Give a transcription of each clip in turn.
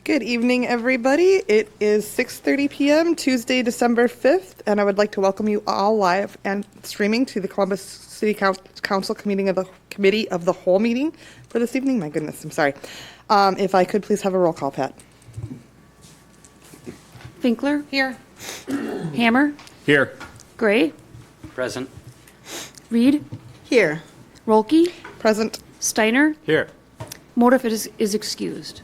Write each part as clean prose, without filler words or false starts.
Good evening, everybody. It is 6:30 p.m., Tuesday, December 5th, and I would like to welcome you all live and streaming to the Columbus City Council Committee of the Whole meeting for this evening. My goodness, I'm sorry. If I could please have a roll call, Pat. Finkler? Here. Hammer? Here. Gray? Present. Reed? Here. Rolke? Present. Steiner? Here. Motive is excused.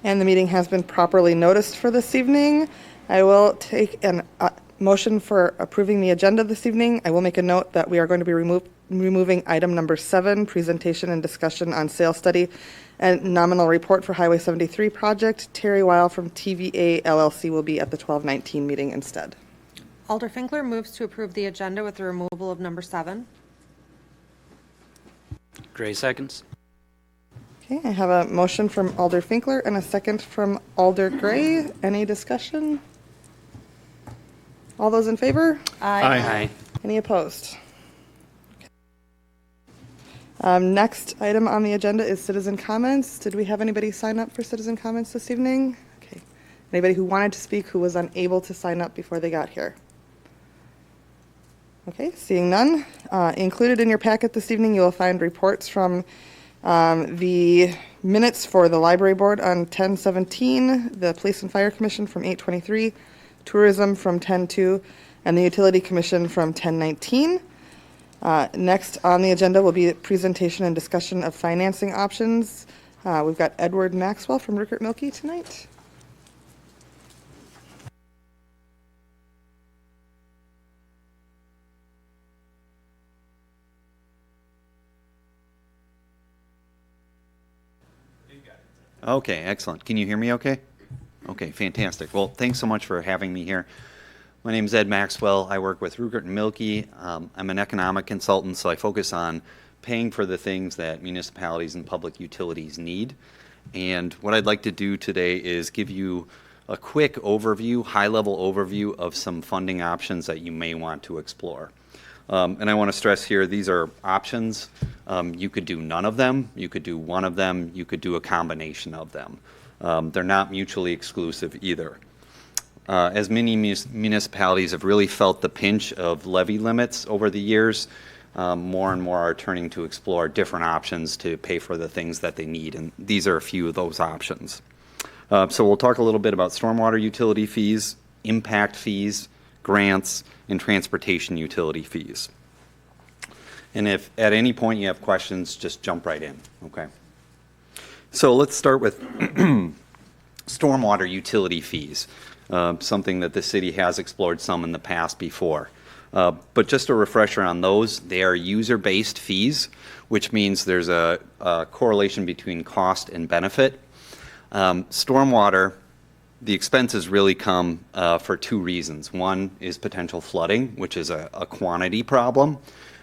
And the meeting has been properly noticed for this evening. I will take a motion for approving the agenda this evening. I will make a note that we are going to be removing item number 7, presentation and discussion on sales study and nominal report for Highway 73 project. Terry Weil from TVA LLC will be at the 12:19 meeting instead. Alder Finkler moves to approve the agenda with the removal of number 7. Gray seconds. Okay, I have a motion from Alder Finkler and a second from Alder Gray. Any discussion? All those in favor? Aye. Any opposed? Next item on the agenda is citizen comments. Did we have anybody sign up for citizen comments this evening? Okay. Anybody who wanted to speak who was unable to sign up before they got here? Okay, seeing none. Included in your packet this evening, you will find reports from the minutes for the library board on 10/17, the police and fire commission from 8/23, tourism from 10/2, and the utility commission from 10/19. Next on the agenda will be a presentation and discussion of financing options. We've got Edward Maxwell from Rupert Milky tonight. Okay, excellent. Can you hear me okay? Okay, fantastic. Well, thanks so much for having me here. My name is Ed Maxwell. I work with Rupert and Milky. I'm an economic consultant, so I focus on paying for the things that municipalities and public utilities need. And what I'd like to do today is give you a quick overview, high-level overview of some funding options that you may want to explore. And I want to stress here, these are options. You could do none of them, you could do one of them, you could do a combination of them. They're not mutually exclusive either. As many municipalities have really felt the pinch of levy limits over the years, more and more are turning to explore different options to pay for the things that they need, and these are a few of those options. So we'll talk a little bit about stormwater utility fees, impact fees, grants, and transportation utility fees. And if at any point you have questions, just jump right in, okay? So let's start with stormwater utility fees, something that the city has explored some in the past before. But just a refresher on those, they are user-based fees, which means there's a correlation between cost and benefit. Stormwater, the expenses really come for two reasons. One is potential flooding, which is a quantity problem.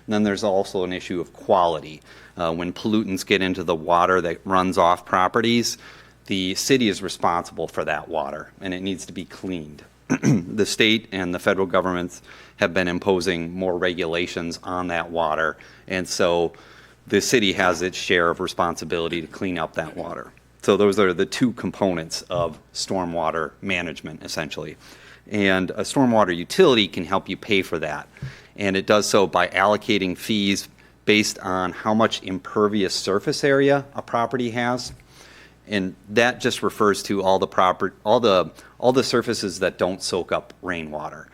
And then there's also an issue of quality. When pollutants get into the water that runs off properties, the city is responsible for that water, and it needs to be cleaned. The state and the federal governments have been imposing more regulations on that water, and so the city has its share of responsibility to clean up that water. So those are the two components of stormwater management, essentially. And a stormwater utility can help you pay for that. And it does so by allocating fees based on how much impervious surface area a property has. And that just refers to all the surfaces that don't soak up rainwater.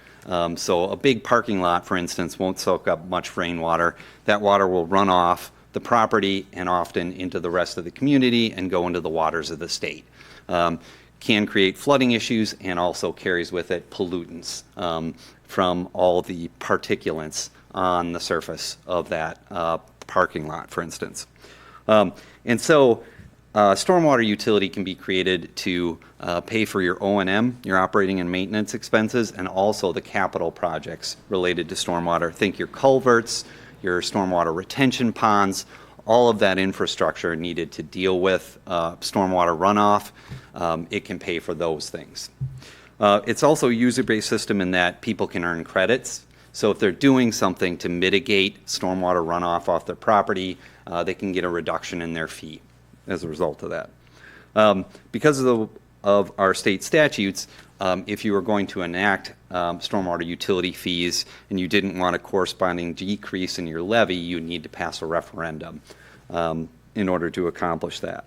So a big parking lot, for instance, won't soak up much rainwater. That water will run off the property and often into the rest of the community and go into the waters of the state. Can create flooding issues and also carries with it pollutants from all the particulates on the surface of that parking lot, for instance. And so stormwater utility can be created to pay for your O&M, your operating and maintenance expenses, and also the capital projects related to stormwater. Think your culverts, your stormwater retention ponds, all of that infrastructure needed to deal with stormwater runoff. It can pay for those things. It's also a user-based system in that people can earn credits. So if they're doing something to mitigate stormwater runoff off their property, they can get a reduction in their fee as a result of that. Because of our state statutes, if you were going to enact stormwater utility fees and you didn't want a corresponding decrease in your levy, you need to pass a referendum in order to accomplish that.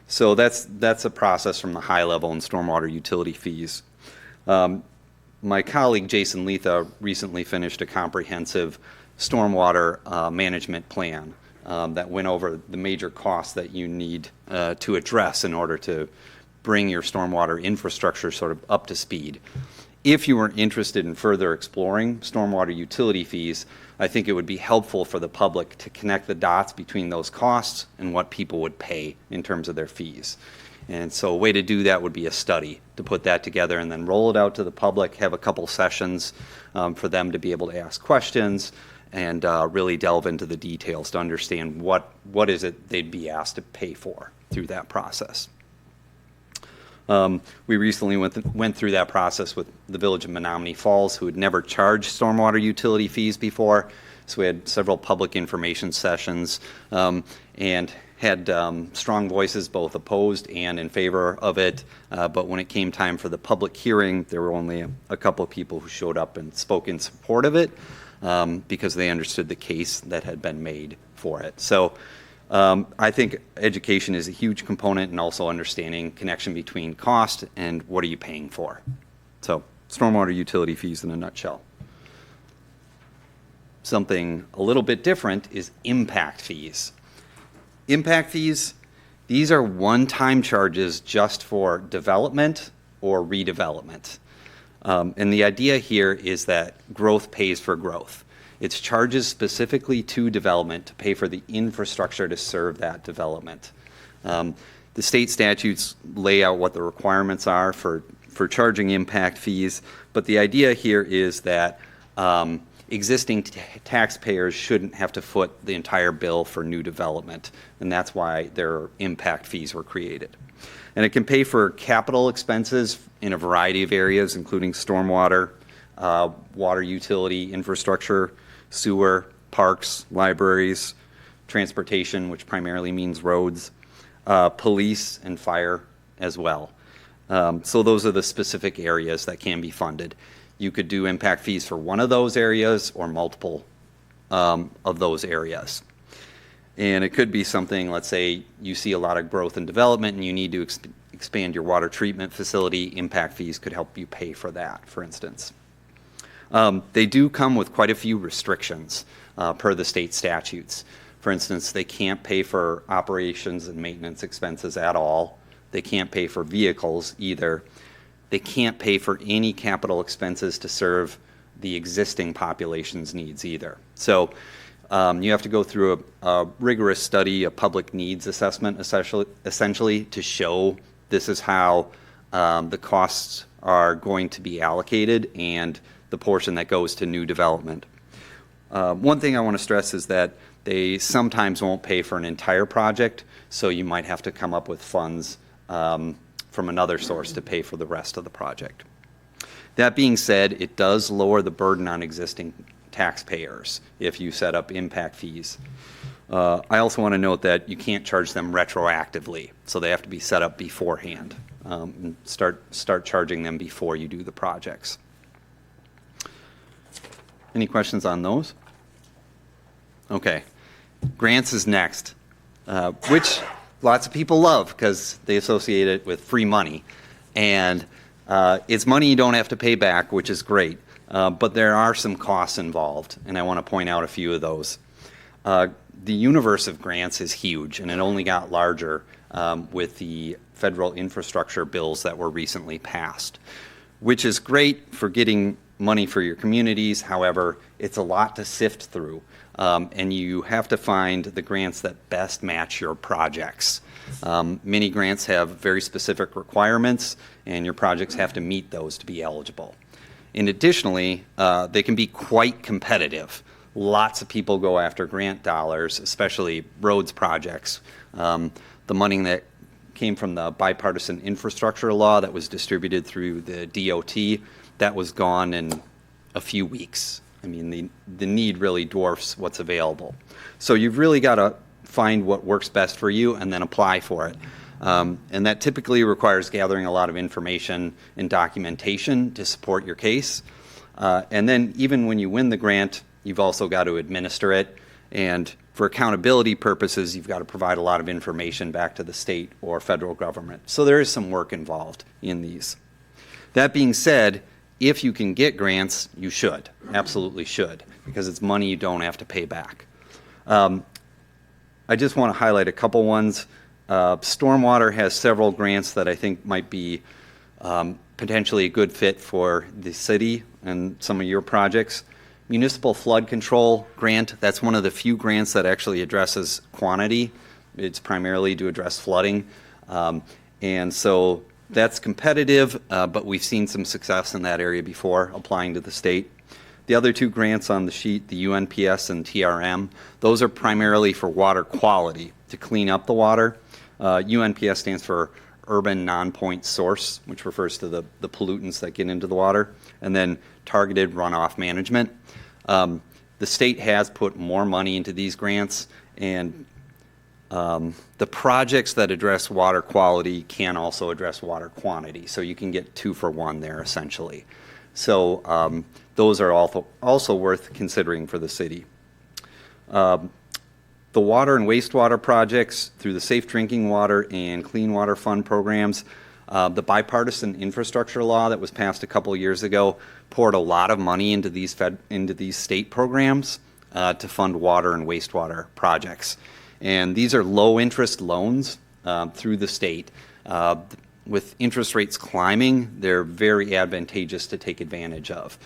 So that's a process from the high level in stormwater utility fees. My colleague Jason Letha recently finished a comprehensive stormwater management plan that went over the major costs that you need to address in order to bring your stormwater infrastructure sort of up to speed. If you were interested in further exploring stormwater utility fees, I think it would be helpful for the public to connect the dots between those costs and what people would pay in terms of their fees. And so a way to do that would be a study, to put that together and then roll it out to the public, have a couple sessions for them to be able to ask questions and really delve into the details to understand what is it they'd be asked to pay for through that process. We recently went through that process with the village of Menominee Falls, who had never charged stormwater utility fees before. So we had several public information sessions and had strong voices, both opposed and in favor of it. But when it came time for the public hearing, there were only a couple of people who showed up and spoke in support of it because they understood the case that had been made for it. So I think education is a huge component, and also understanding connection between cost and what are you paying for. So stormwater utility fees in a nutshell. Something a little bit different is impact fees. Impact fees, these are one-time charges just for development or redevelopment. And the idea here is that growth pays for growth. It's charges specifically to development to pay for the infrastructure to serve that development. The state statutes lay out what the requirements are for charging impact fees, but the idea here is that existing taxpayers shouldn't have to foot the entire bill for new development, and that's why their impact fees were created. And it can pay for capital expenses in a variety of areas, including stormwater, water utility, infrastructure, sewer, parks, libraries, transportation, which primarily means roads, police, and fire as well. So those are the specific areas that can be funded. You could do impact fees for one of those areas or multiple of those areas. And it could be something, let's say you see a lot of growth and development and you need to expand your water treatment facility. Impact fees could help you pay for that, for instance. They do come with quite a few restrictions per the state statutes. For instance, they can't pay for operations and maintenance expenses at all. They can't pay for vehicles either. They can't pay for any capital expenses to serve the existing population's needs either. So you have to go through a rigorous study, a public needs assessment essentially to show this is how the costs are going to be allocated and the portion that goes to new development. One thing I want to stress is that they sometimes won't pay for an entire project, so you might have to come up with funds from another source to pay for the rest of the project. That being said, it does lower the burden on existing taxpayers if you set up impact fees. I also want to note that you can't charge them retroactively, so they have to be set up beforehand and start charging them before you do the projects. Any questions on those? Okay. Grants is next, which lots of people love because they associate it with free money. And it's money you don't have to pay back, which is great. But there are some costs involved, and I want to point out a few of those. The universe of grants is huge, and it only got larger with the federal infrastructure bills that were recently passed, which is great for getting money for your communities. However, it's a lot to sift through, and you have to find the grants that best match your projects. Many grants have very specific requirements, and your projects have to meet those to be eligible. And additionally, they can be quite competitive. Lots of people go after grant dollars, especially roads projects. The money that came from the bipartisan infrastructure law that was distributed through the DOT, that was gone in a few weeks. I mean, the need really dwarfs what's available. So you've really got to find what works best for you and then apply for it. And that typically requires gathering a lot of information and documentation to support your case. And then even when you win the grant, you've also got to administer it. And for accountability purposes, you've got to provide a lot of information back to the state or federal government. So there is some work involved in these. That being said, if you can get grants, you should, absolutely should, because it's money you don't have to pay back. I just want to highlight a couple ones. Stormwater has several grants that I think might be potentially a good fit for the city and some of your projects. Municipal flood control grant, that's one of the few grants that actually addresses quantity. It's primarily to address flooding. And so that's competitive, but we've seen some success in that area before applying to the state. The other two grants on the sheet, the UNPS and TRM, those are primarily for water quality, to clean up the water. UNPS stands for Urban Non-Point Source, which refers to the pollutants that get into the water, and then targeted runoff management. The state has put more money into these grants, and the projects that address water quality can also address water quantity, so you can get 2 for 1 there essentially. So those are also worth considering for the city. The water and wastewater projects through the Safe Drinking Water and Clean Water Fund programs, the bipartisan infrastructure law that was passed a couple years ago poured a lot of money into these state programs to fund water and wastewater projects. And these are low interest loans through the state. With interest rates climbing, they're very advantageous to take advantage of.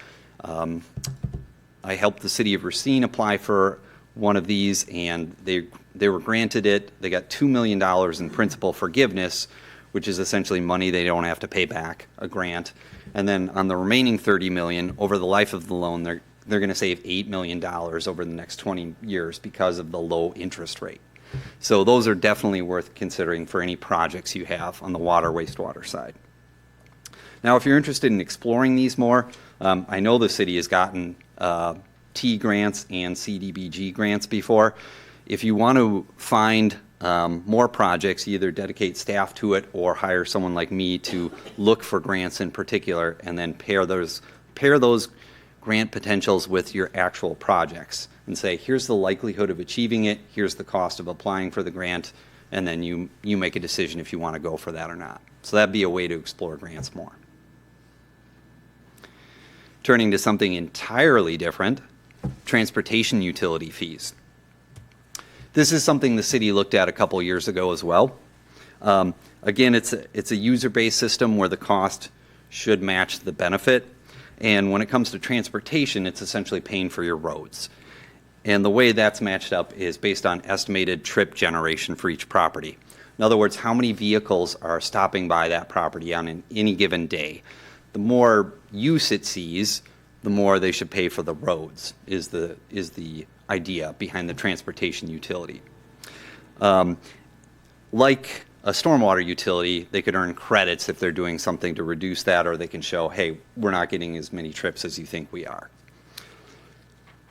I helped the city of Racine apply for one of these, and they were granted it. They got $2 million in principal forgiveness, which is essentially money they don't have to pay back, a grant. And then on the remaining $30 million, over the life of the loan, they're going to save $8 million over the next 20 years because of the low interest rate. So those are definitely worth considering for any projects you have on the water wastewater side. Now, if you're interested in exploring these more, I know the city has gotten T grants and CDBG grants before. If you want to find more projects, either dedicate staff to it or hire someone like me to look for grants in particular, and then pair those grant potentials with your actual projects and say, here's the likelihood of achieving it, here's the cost of applying for the grant, and then you make a decision if you want to go for that or not. So that'd be a way to explore grants more. Turning to something entirely different, transportation utility fees. This is something the city looked at a couple years ago as well. Again, it's a user-based system where the cost should match the benefit. And when it comes to transportation, it's essentially paying for your roads. And the way that's matched up is based on estimated trip generation for each property. In other words, how many vehicles are stopping by that property on any given day. The more use it sees, the more they should pay for the roads, is the idea behind the transportation utility. Like a stormwater utility, they could earn credits if they're doing something to reduce that, or they can show, hey, we're not getting as many trips as you think we are.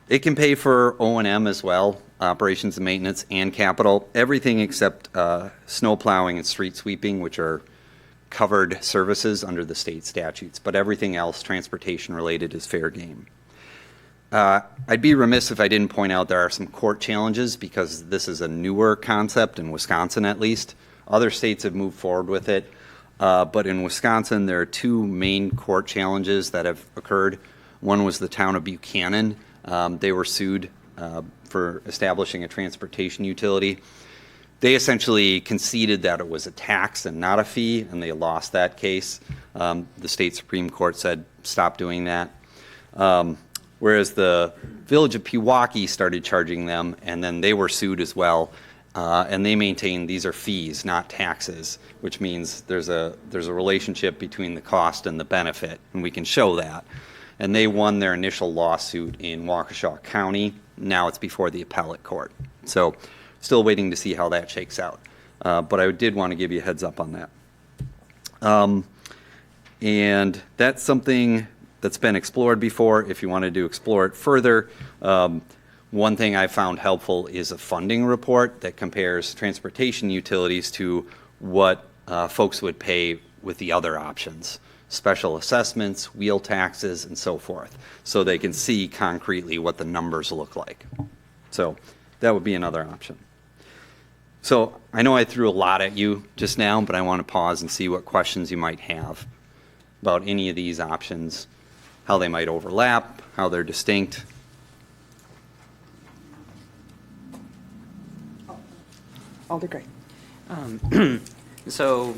It can pay for O&M as well, operations and maintenance and capital, everything except snow plowing and street sweeping, which are covered services under the state statutes, but everything else transportation related is fair game. I'd be remiss if I didn't point out there are some court challenges because this is a newer concept in Wisconsin at least. Other states have moved forward with it, but in Wisconsin there are 2 main court challenges that have occurred. One was the town of Buchanan. They were sued for establishing a transportation utility. They essentially conceded that it was a tax and not a fee, and they lost that case. The state Supreme Court said, stop doing that. Whereas the village of Pewaukee started charging them, and then they were sued as well. And they maintain these are fees, not taxes, which means there's a relationship between the cost and the benefit, and we can show that. And they won their initial lawsuit in Waukesha County. Now it's before the appellate court. So still waiting to see how that shakes out. But I did want to give you a heads up on that. And that's something that's been explored before. If you wanted to explore it further, one thing I found helpful is a funding report that compares transportation utilities to what folks would pay with the other options, special assessments, wheel taxes, and so forth, so they can see concretely what the numbers look like. So that would be another option. So I know I threw a lot at you just now, but I want to pause and see what questions you might have about any of these options, how they might overlap, how they're distinct. Alder Gray. So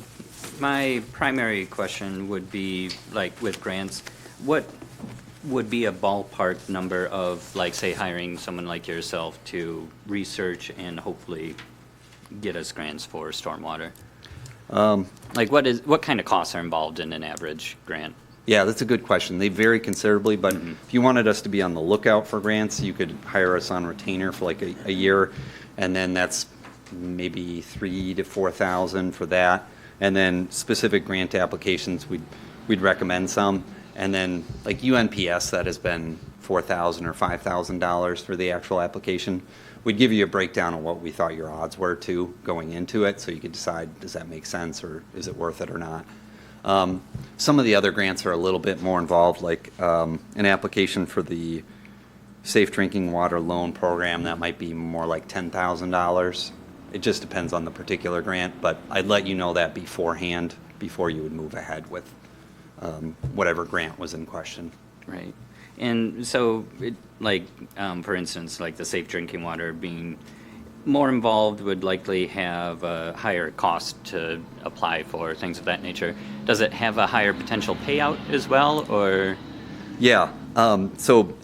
my primary question would be, like, with grants, what would be a ballpark number of, like, say, hiring someone like yourself to research and hopefully get us grants for stormwater? Like, what kind of costs are involved in an average grant? Yeah, that's a good question. They vary considerably, but if you wanted us to be on the lookout for grants, you could hire us on retainer for like a year, and then that's maybe $3,000 to $4,000 for that. And then specific grant applications, we'd recommend some. And then like UNPS, that has been $4,000 or $5,000 for the actual application. We'd give you a breakdown of what we thought your odds were too going into it, so you could decide, does that make sense or is it worth it or not? Some of the other grants are a little bit more involved, like an application for the Safe Drinking Water Loan Program, that might be more like $10,000. It just depends on the particular grant, but I'd let you know that beforehand, before you would move ahead with whatever grant was in question. Right. And so, for instance, like the safe drinking water being more involved would likely have a higher cost to apply for, things of that nature. Does it have a higher potential payout as well, or? Yeah, so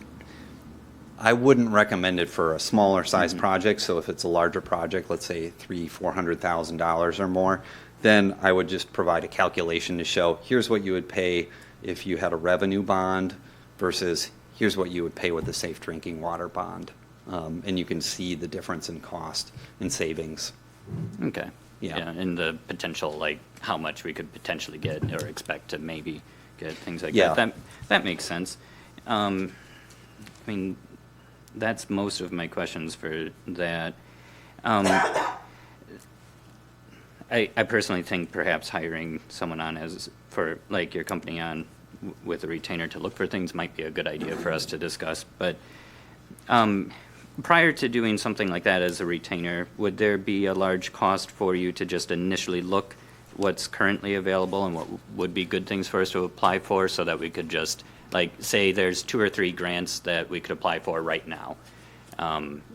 I wouldn't recommend it for a smaller size project. So if it's a larger project, let's say $300,000-$400,000 or more, then I would just provide a calculation to show, here's what you would pay if you had a revenue bond versus here's what you would pay with a safe drinking water bond. And you can see the difference in cost and savings. Okay. Yeah. And the potential, like how much we could potentially get or expect to maybe get, things like Yeah. that. That makes sense. I mean, that's most of my questions for that. I personally think perhaps hiring someone on as for like your company on with a retainer to look for things might be a good idea for us to discuss. But prior to doing something like that as a retainer, would there be a large cost for you to just initially look what's currently available and what would be good things for us to apply for, so that we could just, like, say there's 2 or 3 grants that we could apply for right now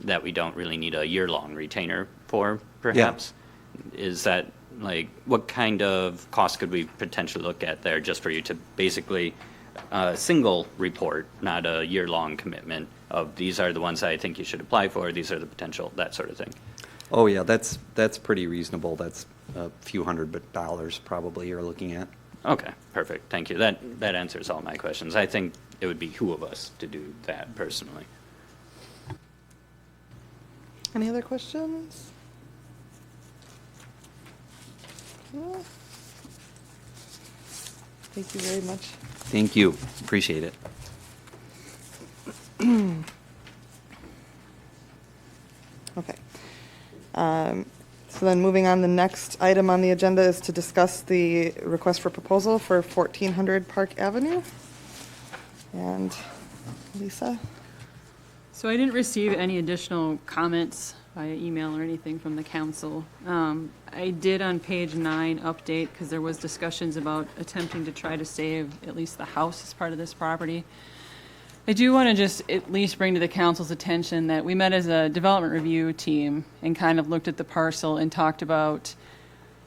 that we don't really need a year-long retainer for, perhaps? Is that, like, what kind of cost could we potentially look at there just for you to basically single report, not a year-long commitment of these are the ones I think you should apply for, these are the potential, that sort of thing? Oh yeah, that's pretty reasonable. That's a few $100 probably you're looking at. Okay, perfect, thank you. That answers all my questions. I think it would behoove of us to do that personally. Any other questions? No? Thank you very much. Thank you, appreciate it. Okay. So then moving on, the next item on the agenda is to discuss the request for proposal for 1400 Park Avenue. And Lisa? So I didn't receive any additional comments via email or anything from the council. I did on page 9 update, because there was discussions about attempting to try to save at least the house as part of this property. I do want to just at least bring to the council's attention that we met as a development review team and kind of looked at the parcel and talked about,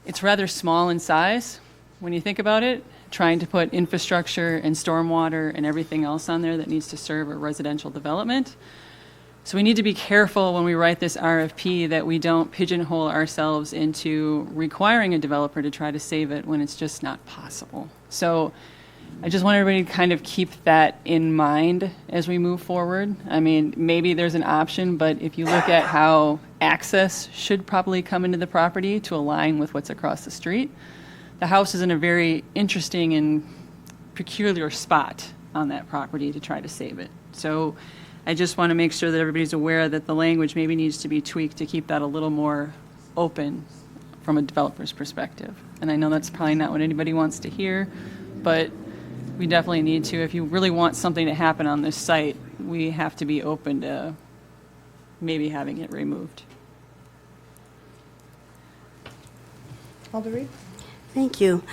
it's rather small in size when you think about it, trying to put infrastructure and stormwater and everything else on there that needs to serve a residential development. So we need to be careful when we write this RFP that we don't pigeonhole ourselves into requiring a developer to try to save it when it's just not possible. So I just want everybody to kind of keep that in mind as we move forward. I mean, maybe there's an option, but if you look at how access should probably come into the property to align with what's across the street, the house is in a very interesting and peculiar spot on that property to try to save it. So I just want to make sure that everybody's aware that the language maybe needs to be tweaked to keep that a little more open from a developer's perspective. And I know that's probably not what anybody wants to hear, but we definitely need to. If you really want something to happen on this site, we have to be open to maybe having it removed. Alder Reed? Thank you.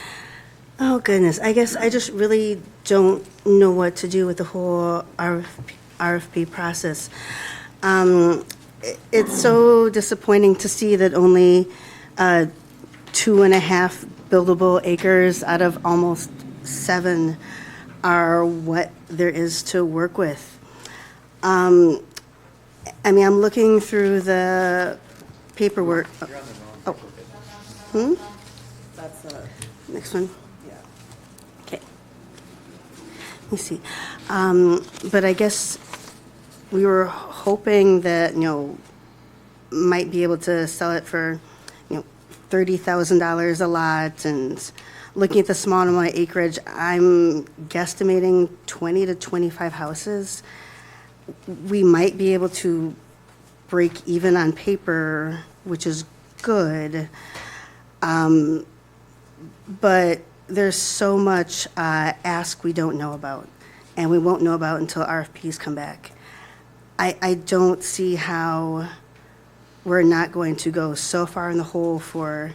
Oh, goodness. I guess I just really don't know what to do with the whole RFP process. It's so disappointing to see that only 2.5 buildable acres out of almost 7 are what there is to work with. I mean, I'm looking through the paperwork. That's Next one. yeah. Okay. Let me see. But I guess we were hoping that, might be able to sell it for, $30,000 a lot. And looking at the small amount of acreage, I'm guesstimating 20 to 25 houses. We might be able to break even on paper, which is good. But there's so much ask we don't know about, and we won't know about until RFPs come back. I don't see how we're not going to go so far in the hole for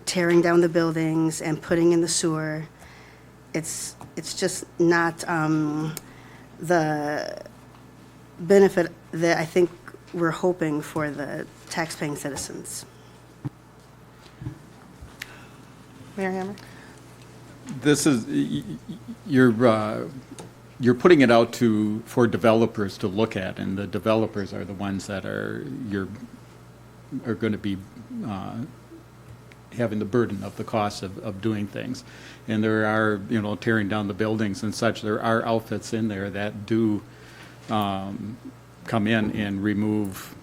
tearing down the buildings and putting in the sewer. It's just not the benefit that I think we're hoping for the taxpaying citizens. Mayor Hammer? This is, you're putting it out for developers to look at, and the developers are the ones that are going to be having the burden of the cost of doing things. And there are, tearing down the buildings and such, there are outfits in there that do come in and remove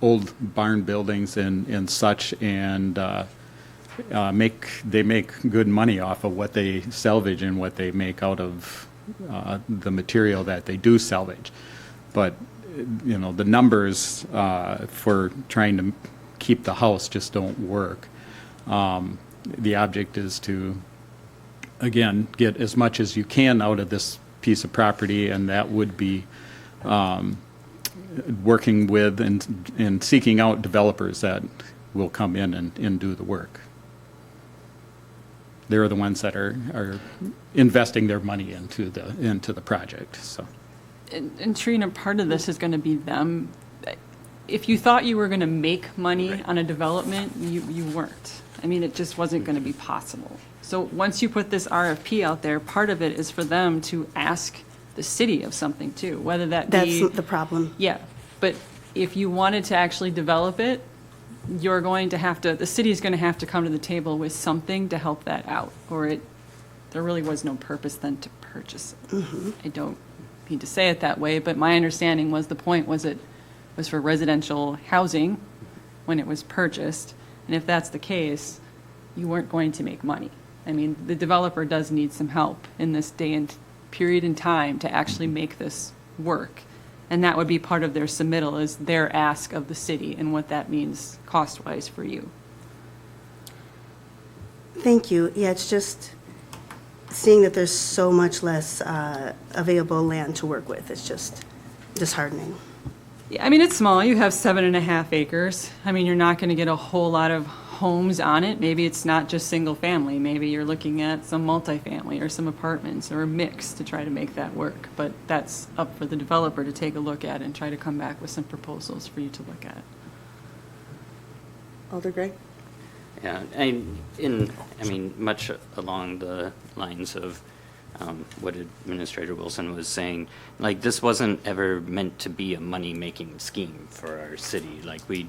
old barn buildings and such, and they make good money off of what they salvage and what they make out of the material that they do salvage. But the numbers for trying to keep the house just don't work. The object is to, again, get as much as you can out of this piece of property, and that would be working with and seeking out developers that will come in and do the work. They're the ones that are investing their money into the project. So, And Trina, part of this is going to be them. If you thought you were going to make money on a development, you weren't. I mean, it just wasn't going to be possible. So once you put this RFP out there, part of it is for them to ask the city of something too, whether that be. That's the problem. Yeah, but if you wanted to actually develop it, you're going to have to, the city's going to have to come to the table with something to help that out, or there really was no purpose then to purchase it. I don't mean to say it that way, but my understanding was the point was it was for residential housing when it was purchased, and if that's the case, you weren't going to make money. I mean, the developer does need some help in this day and period in time to actually make this work. And that would be part of their submittal, is their ask of the city and what that means cost-wise for you. Thank you. Yeah, it's just seeing that there's so much less available land to work with. It's just disheartening. Yeah, I mean, it's small. You have 7.5 acres. I mean, you're not going to get a whole lot of homes on it. Maybe it's not just single family. Maybe you're looking at some multifamily or some apartments or a mix to try to make that work. But that's up for the developer to take a look at and try to come back with some proposals for you to look at. Alder Gray? Yeah, much along the lines of what Administrator Wilson was saying, like, this wasn't ever meant to be a money-making scheme for our city. Like, we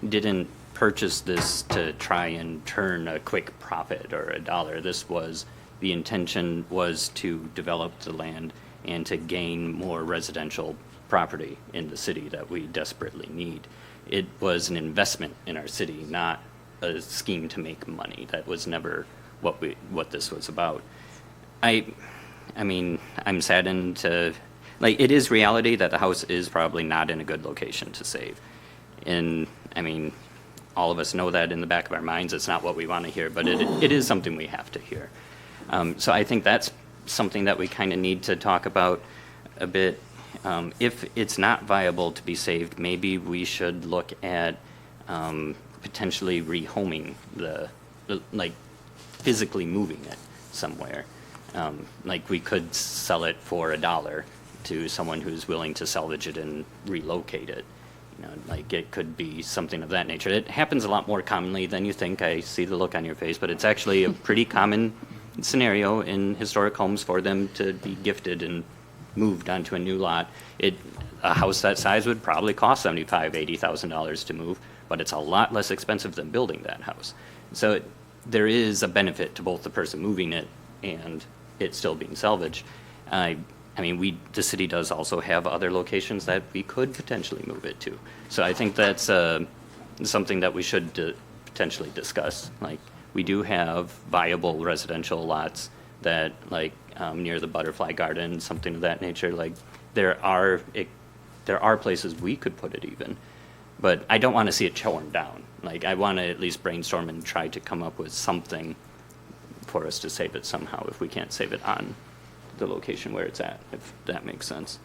didn't purchase this to try and turn a quick profit or a dollar. The intention was to develop the land and to gain more residential property in the city that we desperately need. It was an investment in our city, not a scheme to make money. That was never what this was about. I mean, I'm saddened to, like, it is reality that the house is probably not in a good location to save. And, I mean, all of us know that in the back of our minds. It's not what we want to hear, but it is something we have to hear. So I think that's something that we kind of need to talk about a bit. If it's not viable to be saved, maybe we should look at potentially rehoming like physically moving it somewhere. Like we could sell it for $1 to someone who's willing to salvage it and relocate it. You know, like it could be something of that nature. It happens a lot more commonly than you think. I see the look on your face, but it's actually a pretty common scenario in historic homes for them to be gifted and moved onto a new lot. A house that size would probably cost $75,000, $80,000 to move, but it's a lot less expensive than building that house. So there is a benefit to both the person moving it and it still being salvaged. I mean, the city does also have other locations that we could potentially move it to. So I think that's something that we should potentially discuss. Like, we do have viable residential lots that, like, near the Butterfly Garden, something of that nature. Like, there are places we could put it even, but I don't want to see it torn down. Like, I want to at least brainstorm and try to come up with something for us to save it somehow if we can't save it on the location where it's at, if that makes sense.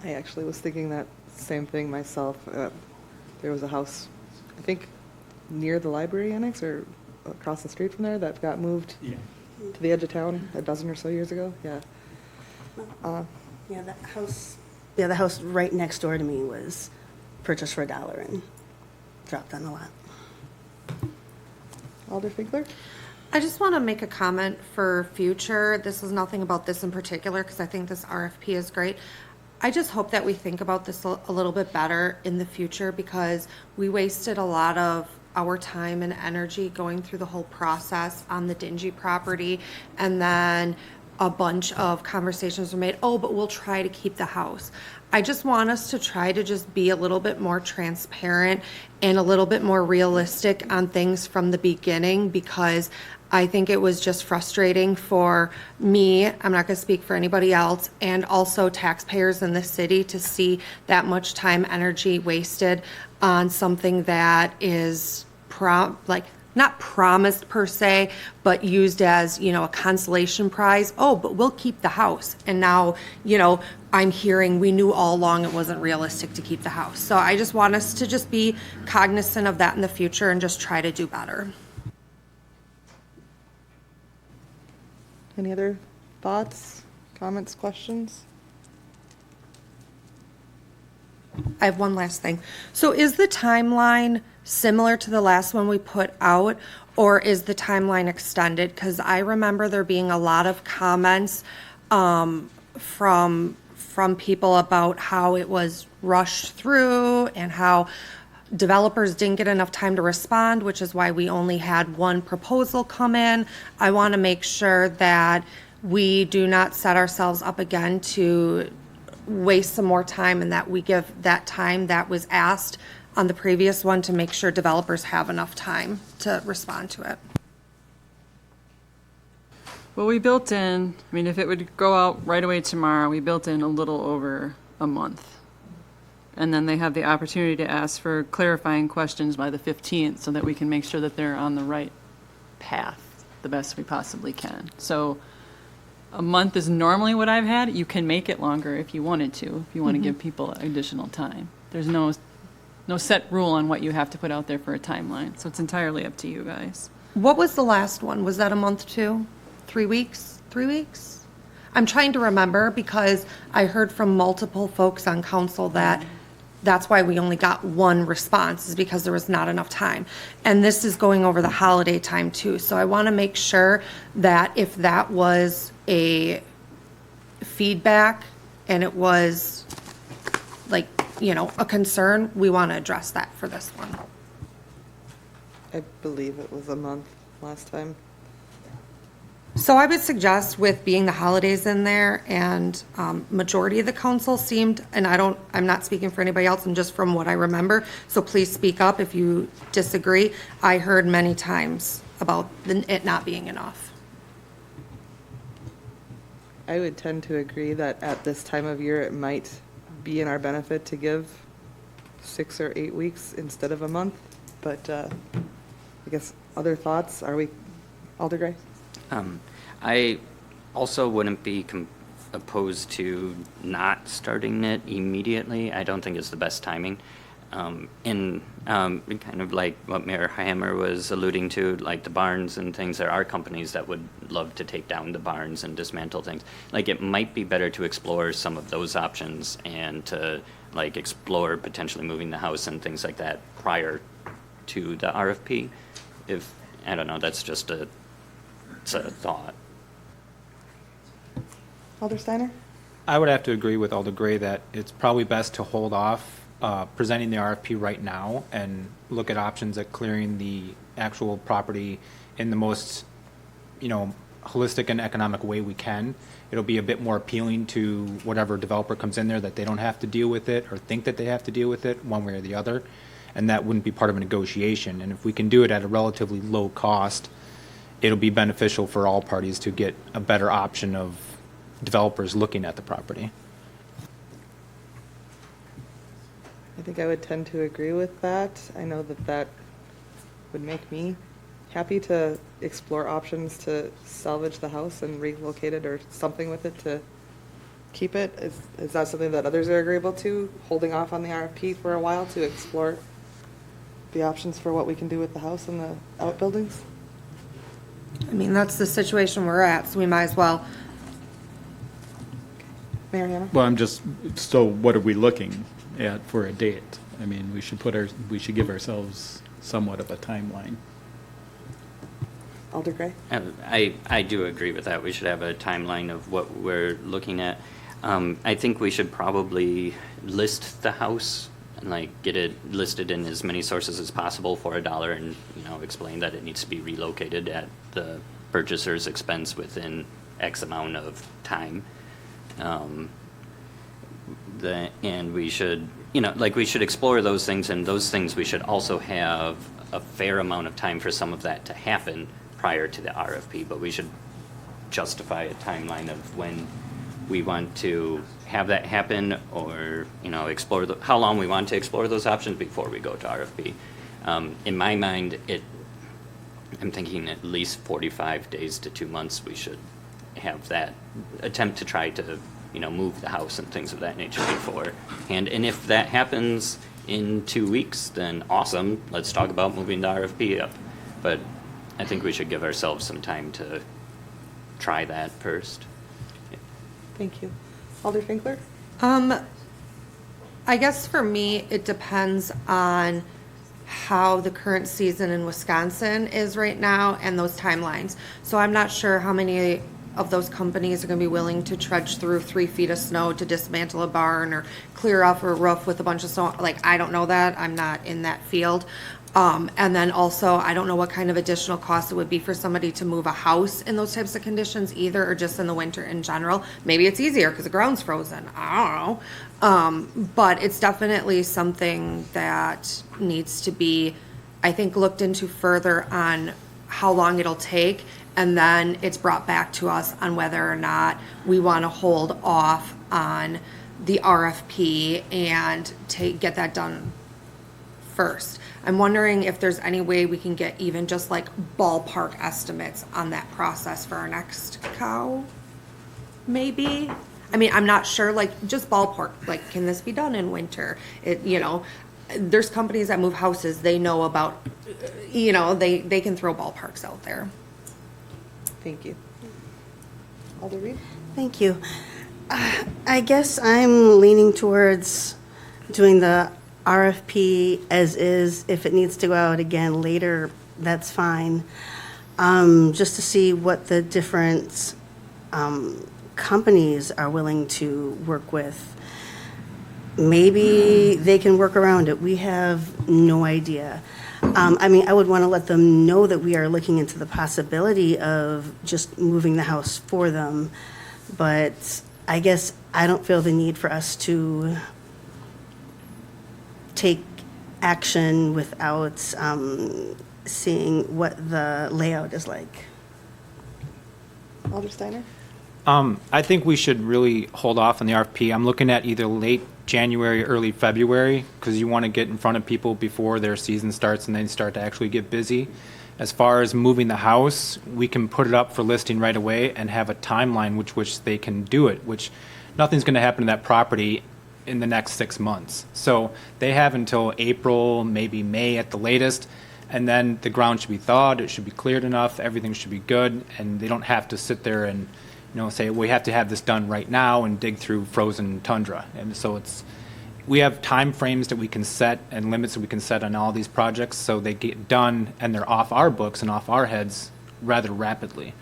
I actually was thinking that same thing myself. There was a house, I think, near the library annex or across the street from there that got moved to the edge of town a dozen or so years ago. Yeah. Yeah, the house right next door to me was purchased for $1 and dropped on the lot. Alder Finkler? I just want to make a comment for future. This is nothing about this in particular because I think this RFP is great. I just hope that we think about this a little bit better in the future because we wasted a lot of our time and energy going through the whole process on the Dingy property, and then a bunch of conversations were made, oh, but we'll try to keep the house. I just want us to try to just be a little bit more transparent and a little bit more realistic on things from the beginning because I think it was just frustrating for me, I'm not going to speak for anybody else, and also taxpayers in the city to see that much time, energy wasted on something that is not promised per se, but used as, a consolation prize. Oh, but we'll keep the house. And now, I'm hearing we knew all along it wasn't realistic to keep the house. So I just want us to just be cognizant of that in the future and just try to do better. Any other thoughts, comments, questions? I have one last thing. So is the timeline similar to the last one we put out, or is the timeline extended? Because I remember there being a lot of comments from people about how it was rushed through and how developers didn't get enough time to respond, which is why we only had one proposal come in. I want to make sure that we do not set ourselves up again to waste some more time and that we give that time that was asked on the previous one to make sure developers have enough time to respond to it. Well, we built in, if it would go out right away tomorrow, we built in a little over a month. And then they have the opportunity to ask for clarifying questions by the 15th so that we can make sure that they're on the right path the best we possibly can. So a month is normally what I've had. You can make it longer if you wanted to, if you want to give people additional time. There's no set rule on what you have to put out there for a timeline. So it's entirely up to you guys. What was the last one? Was that a month too? 3 weeks? 3 weeks? I'm trying to remember because I heard from multiple folks on council that that's why we only got one response, is because there was not enough time. And this is going over the holiday time too. So I want to make sure that if that was a feedback and it was a concern, we want to address that for this one. I believe it was a month last time. So I would suggest, with being the holidays in there and majority of the council seemed, and I'm not speaking for anybody else, and just from what I remember, so please speak up if you disagree. I heard many times about it not being enough. I would tend to agree that at this time of year, it might be in our benefit to give 6 or 8 weeks instead of a month, but I guess other thoughts, are we, Alder Gray? I also wouldn't be opposed to not starting it immediately. I don't think it's the best timing. And kind of like what Mayor Hammer was alluding to, like the barns and things, there are companies that would love to take down the barns and dismantle things. Like, it might be better to explore some of those options and to like explore potentially moving the house and things like that prior to the RFP. If, I don't know, that's just it's a thought. Alder Steiner? I would have to agree with Alder Gray that it's probably best to hold off presenting the RFP right now and look at options at clearing the actual property in the most, holistic and economic way we can. It'll be a bit more appealing to whatever developer comes in there, that they don't have to deal with it or think that they have to deal with it one way or the other. And that wouldn't be part of a negotiation. And if we can do it at a relatively low cost, it'll be beneficial for all parties to get a better option of developers looking at the property. I think I would tend to agree with that. I know that would make me happy to explore options to salvage the house and relocate it or something with it to keep it. Is that something that others are agreeable to, holding off on the RFP for a while to explore the options for what we can do with the house and the outbuildings? I mean, that's the situation we're at, so we might as well. Mayor Hammer? Well, so what are we looking at for a date? I mean, we should give ourselves somewhat of a timeline. Alder Gray? I do agree with that. We should have a timeline of what we're looking at. I think we should probably list the house and like get it listed in as many sources as possible for $1 and, explain that it needs to be relocated at the purchaser's expense within X amount of time. And we should, we should explore those things, and those things we should also have a fair amount of time for some of that to happen prior to the RFP, but we should justify a timeline of when we want to have that happen, or, explore how long we want to explore those options before we go to RFP. In my mind, I'm thinking at least 45 days to 2 months, we should have that attempt to try to, move the house and things of that nature before. And if that happens in 2 weeks, then awesome, let's talk about moving the RFP up. But I think we should give ourselves some time to try that first. Thank you. Alder Finkler? I guess for me, it depends on how the current season in Wisconsin is right now and those timelines. So I'm not sure how many of those companies are going to be willing to trudge through 3 feet of snow to dismantle a barn or clear off a roof with a bunch of snow. Like, I don't know that. I'm not in that field. And then also, I don't know what kind of additional cost it would be for somebody to move a house in those types of conditions either, or just in the winter in general. Maybe it's easier because the ground's frozen. I don't know. But it's definitely something that needs to be, I think, looked into further on how long it'll take. And then it's brought back to us on whether or not we want to hold off on the RFP and get that done first. I'm wondering if there's any way we can get even just like ballpark estimates on that process for our next cow, maybe? I mean, I'm not sure, like, just ballpark, like, can this be done in winter? There's companies that move houses, they know about, they can throw ballparks out there. Thank you. Alder Reed? Thank you. I guess I'm leaning towards doing the RFP as is. If it needs to go out again later, that's fine. Just to see what the different companies are willing to work with. Maybe they can work around it. We have no idea. I would want to let them know that we are looking into the possibility of just moving the house for them. But I guess I don't feel the need for us to take action without seeing what the layout is like. Alder Steiner? I think we should really hold off on the RFP. I'm looking at either late January, early February, because you want to get in front of people before their season starts and then start to actually get busy. As far as moving the house, we can put it up for listing right away and have a timeline which they can do it, which nothing's going to happen to that property in the next 6 months. So they have until April, maybe May at the latest, and then the ground should be thawed, it should be cleared enough, everything should be good, and they don't have to sit there and, say, we have to have this done right now and dig through frozen tundra. And so we have time frames that we can set and limits that we can set on all these projects so they get done and they're off our books and off our heads rather rapidly.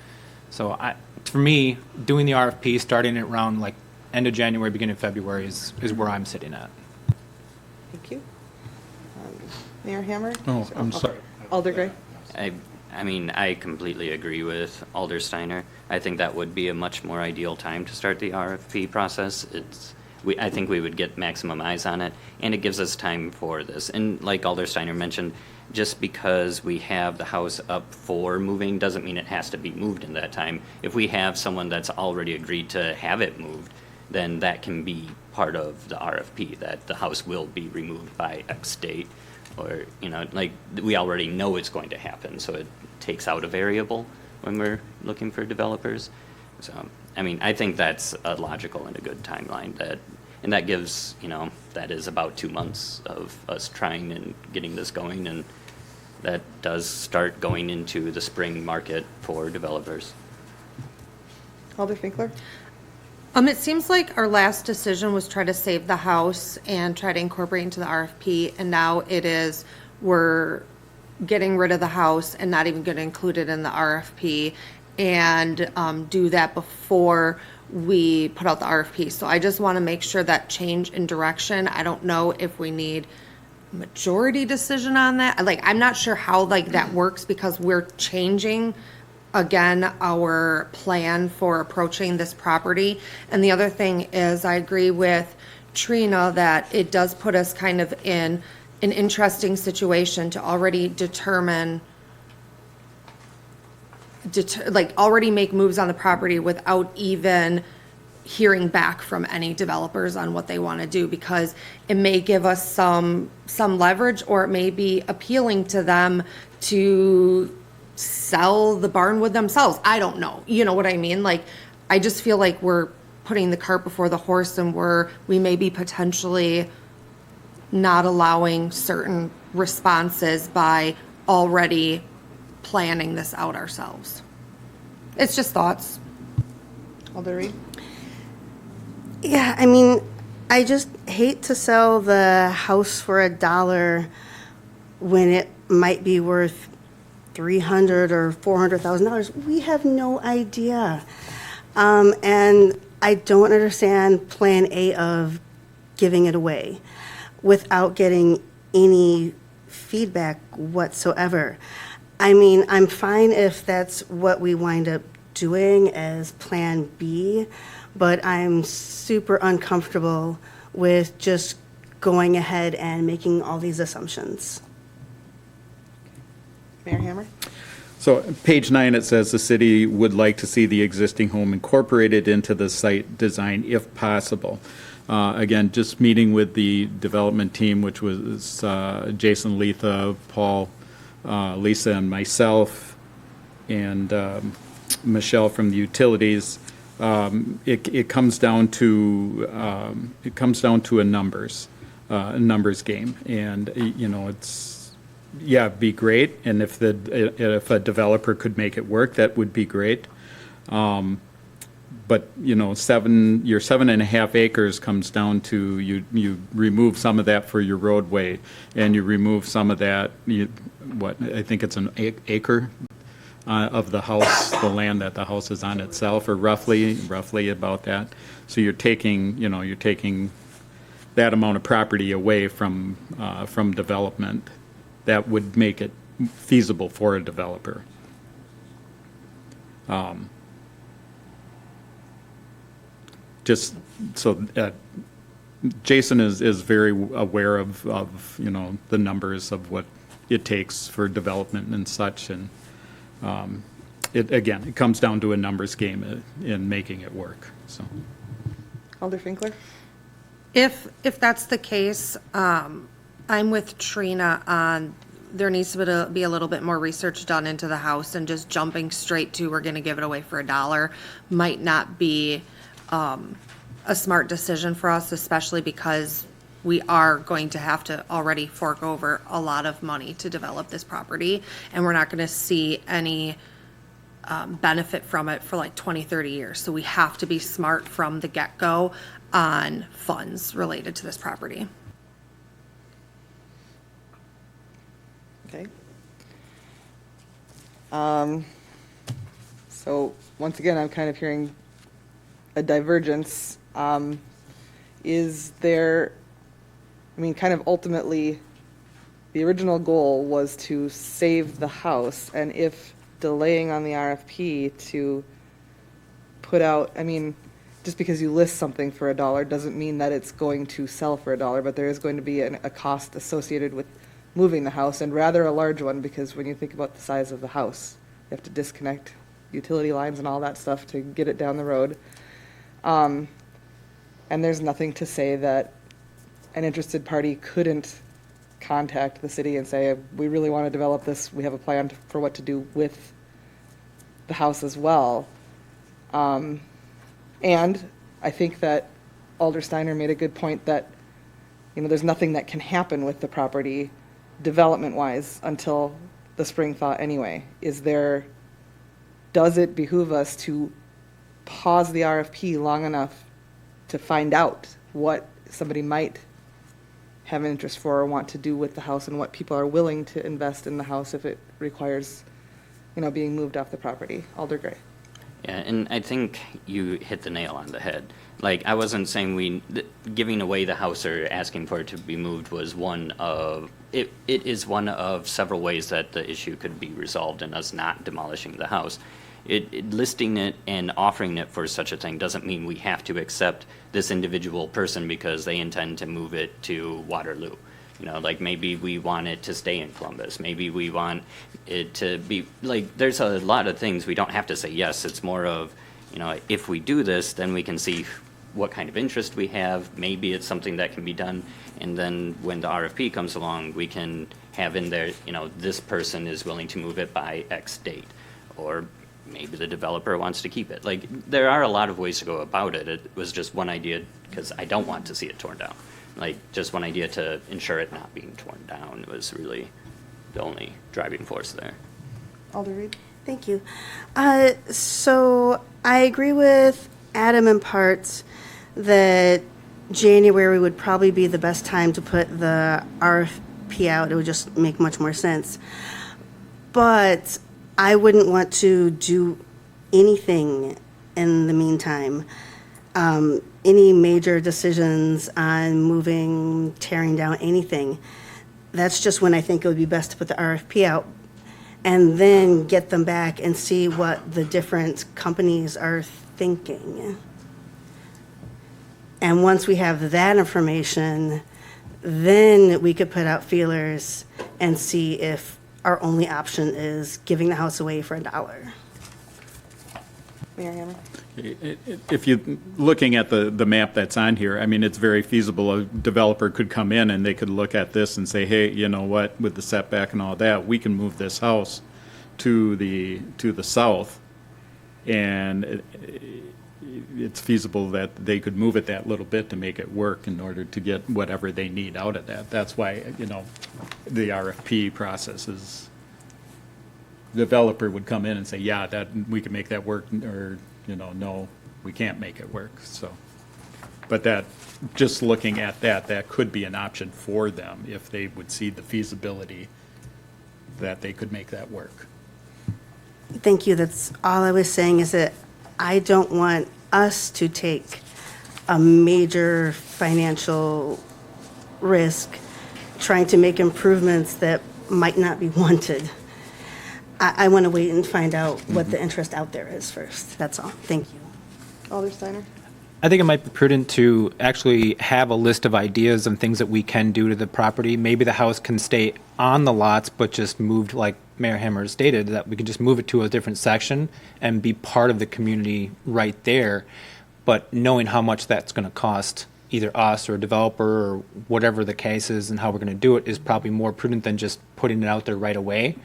So for me, doing the RFP, starting it around like end of January, beginning of February is where I'm sitting at. Thank you. Mayor Hammer? Oh, I'm sorry. Alder Gray? I mean, I completely agree with Alder Steiner. I think that would be a much more ideal time to start the RFP process. I think we would get maximum eyes on it, and it gives us time for this. And like Alder Steiner mentioned, just because we have the house up for moving doesn't mean it has to be moved in that time. If we have someone that's already agreed to have it moved, then that can be part of the RFP, that the house will be removed by X date. Or, like, we already know it's going to happen, so it takes out a variable when we're looking for developers. So, I mean, I think that's a logical and a good timeline, and that gives, that is about 2 months of us trying and getting this going, and that does start going into the spring market for developers. Alder Finkler? It seems like our last decision was try to save the house and try to incorporate into the RFP, and now we're getting rid of the house and not even going to include it in the RFP and do that before we put out the RFP. So I just want to make sure that change in direction. I don't know if we need a majority decision on that. Like, I'm not sure how that works because we're changing again our plan for approaching this property. And the other thing is, I agree with Trina that it does put us kind of in an interesting situation to already already make moves on the property without even hearing back from any developers on what they want to do, because it may give us some leverage, or it may be appealing to them to sell the barnwood themselves. I don't know. You know what I mean? I just feel like we're putting the cart before the horse, and we may be potentially not allowing certain responses by already planning this out ourselves. It's just thoughts. Alder Reed? Yeah, I mean, I just hate to sell the house for $1 when it might be worth $300,000 or $400,000. We have no idea. And I don't understand plan A of giving it away without getting any feedback whatsoever. I mean, I'm fine if that's what we wind up doing as plan B, but I'm super uncomfortable with just going ahead and making all these assumptions. Mayor Hammer? So page 9, it says the city would like to see the existing home incorporated into the site design if possible. Again, just meeting with the development team, which was Jason Letha, Paul, Lisa, and myself, and Michelle from the utilities. It comes down to a numbers game, and it's. Yeah, be great, and if a developer could make it work, that would be great. But your 7.5 acres comes down to you remove some of that for your roadway, and you remove some of that. I think it's an acre of the house, the land that the house is on itself, or roughly about that. So you're taking that amount of property away from development. That would make it feasible for a developer. Just so Jason is very aware of the numbers of what it takes for development and such, and it comes down to a numbers game in making it work. So, Alder Finkler? If that's the case, I'm with Trina on, there needs to be a little bit more research done into the house, and just jumping straight to we're gonna give it away for $1 might not be a smart decision for us, especially because we are going to have to already fork over a lot of money to develop this property, and we're not gonna see any benefit from it for like 20, 30 years. So we have to be smart from the get-go on funds related to this property. Okay. So once again, I'm kind of hearing a divergence. Is there, I mean, kind of ultimately, the original goal was to save the house, and if delaying on the RFP to put out, I mean, just because you list something for $1 doesn't mean that it's going to sell for $1, but there is going to be a cost associated with moving the house, and rather a large one, because when you think about the size of the house, you have to disconnect utility lines and all that stuff to get it down the road. And there's nothing to say that an interested party couldn't contact the city and say, we really want to develop this, we have a plan for what to do with the house as well. And I think that Alder Steiner made a good point that, you know, there's nothing that can happen with the property development-wise until the spring thaw anyway. Does it behoove us to pause the RFP long enough to find out what somebody might have an interest for or want to do with the house, and what people are willing to invest in the house if it requires, you know, being moved off the property? Alder Gray. Yeah, and I think you hit the nail on the head. Like, I wasn't saying giving away the house or asking for it to be moved was one of, it is one of several ways that the issue could be resolved in us not demolishing the house. Listing it and offering it for such a thing doesn't mean we have to accept this individual person because they intend to move it to Waterloo. You know, like, maybe we want it to stay in Columbus. Maybe we want it to be, like, there's a lot of things we don't have to say yes. It's more of, you know, if we do this, then we can see what kind of interest we have. Maybe it's something that can be done. And then when the RFP comes along, we can have in there, you know, this person is willing to move it by X date. Or maybe the developer wants to keep it. Like, there are a lot of ways to go about it. It was just one idea because I don't want to see it torn down. Like, just one idea to ensure it not being torn down was really the only driving force there. Alder Reed. Thank you. So I agree with Adam in parts that January would probably be the best time to put the RFP out. It would just make much more sense. But I wouldn't want to do anything in the meantime. Any major decisions on moving, tearing down, anything, that's just when I think it would be best to put the RFP out and then get them back and see what the different companies are thinking. And once we have that information, then we could put out feelers and see if our only option is giving the house away for $1. Mayor Hammer. If you, looking at the map that's on here, I mean, it's very feasible. A developer could come in and they could look at this and say, hey, you know what, with the setback and all that, we can move this house to the south. And it's feasible that they could move it that little bit to make it work in order to get whatever they need out of that. That's why, you know, the RFP process is, the developer would come in and say, yeah, that, we can make that work, or, you know, no, we can't make it work, so. But that, just looking at that, that could be an option for them if they would see the feasibility that they could make that work. Thank you. That's all I was saying, is that I don't want us to take a major financial risk trying to make improvements that might not be wanted. I want to wait and find out what the interest out there is first. That's all. Thank you. Alder Steiner. I think it might be prudent to actually have a list of ideas and things that we can do to the property. Maybe the house can stay on the lots, but just moved, like Mayor Hammer stated, that we can just move it to a different section and be part of the community right there. But knowing how much that's going to cost either us or a developer or whatever the case is and how we're going to do it is probably more prudent than just putting it out there right away.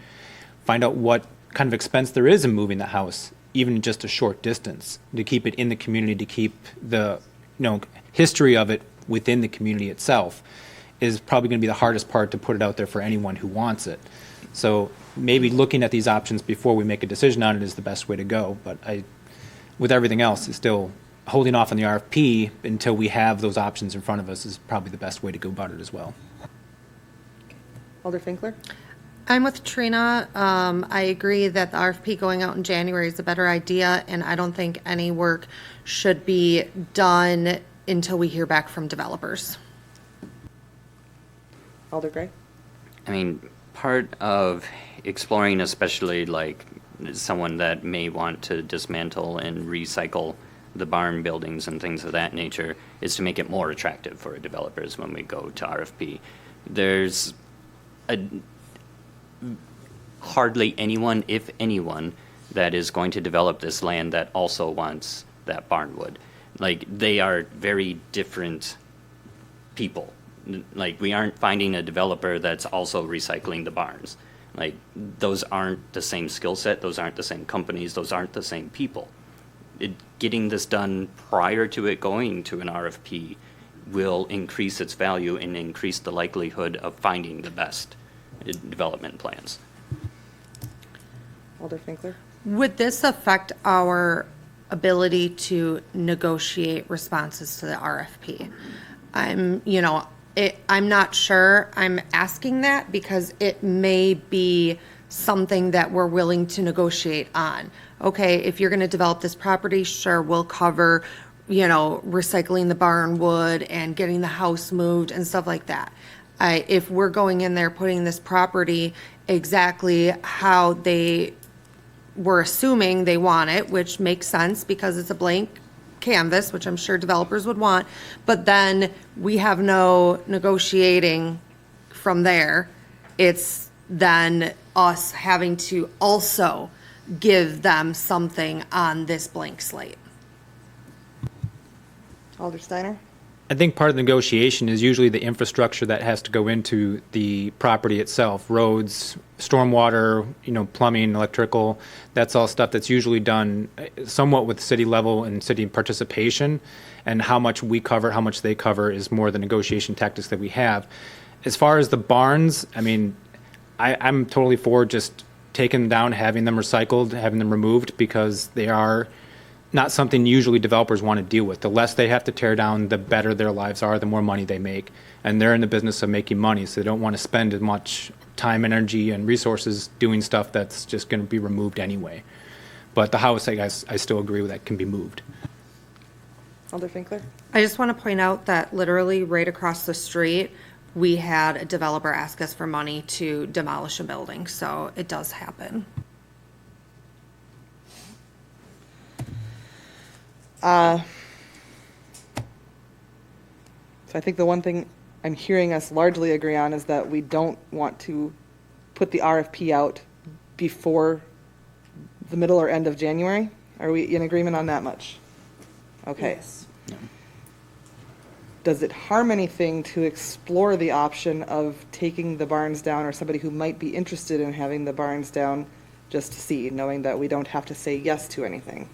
Find out what kind of expense there is in moving the house, even just a short distance, to keep it in the community, to keep the history of it within the community itself is probably going to be the hardest part to put it out there for anyone who wants it. So maybe looking at these options before we make a decision on it is the best way to go. But with everything else, it's still holding off on the RFP until we have those options in front of us is probably the best way to go about it as well. Alder Finkler? I'm with Trina. I agree that the RFP going out in January is a better idea, and I don't think any work should be done until we hear back from developers. Alder Gray? I mean, part of exploring, especially like someone that may want to dismantle and recycle the barn buildings and things of that nature, is to make it more attractive for developers when we go to RFP. There's hardly anyone, if anyone, that is going to develop this land that also wants that barnwood. Like, they are very different people. Like, we aren't finding a developer that's also recycling the barns. Like, those aren't the same skill set, those aren't the same companies, those aren't the same people. Getting this done prior to it going to an RFP will increase its value and increase the likelihood of finding the best development plans. Alder Finkler? Would this affect our ability to negotiate responses to the RFP? I'm not sure. I'm asking that because it may be something that we're willing to negotiate on. Okay, if you're going to develop this property, sure, we'll cover, recycling the barn wood and getting the house moved and stuff like that. If we're going in there putting this property exactly how they were assuming they want it, which makes sense because it's a blank canvas, which I'm sure developers would want, but then we have no negotiating from there. It's then us having to also give them something on this blank slate. Alder Steiner? I think part of the negotiation is usually the infrastructure that has to go into the property itself, roads, stormwater, plumbing, electrical. That's all stuff that's usually done somewhat with city level and city participation, and how much we cover, how much they cover is more the negotiation tactics that we have. As far as the barns, I mean, I'm totally for just taking them down, having them recycled, having them removed, because they are not something usually developers want to deal with. The less they have to tear down, the better their lives are, the more money they make. And they're in the business of making money, so they don't want to spend as much time, energy, and resources doing stuff that's just going to be removed anyway. But the house, I guess, I still agree with that, can be moved. Alder Finkler? I just want to point out that literally right across the street, we had a developer ask us for money to demolish a building, so it does happen. So I think the one thing I'm hearing us largely agree on is that we don't want to put the RFP out before the middle or end of January. Are we in agreement on that much? Okay. Yes. Does it harm anything to explore the option of taking the barns down, or somebody who might be interested in having the barns down just to see, knowing that we don't have to say yes to anything?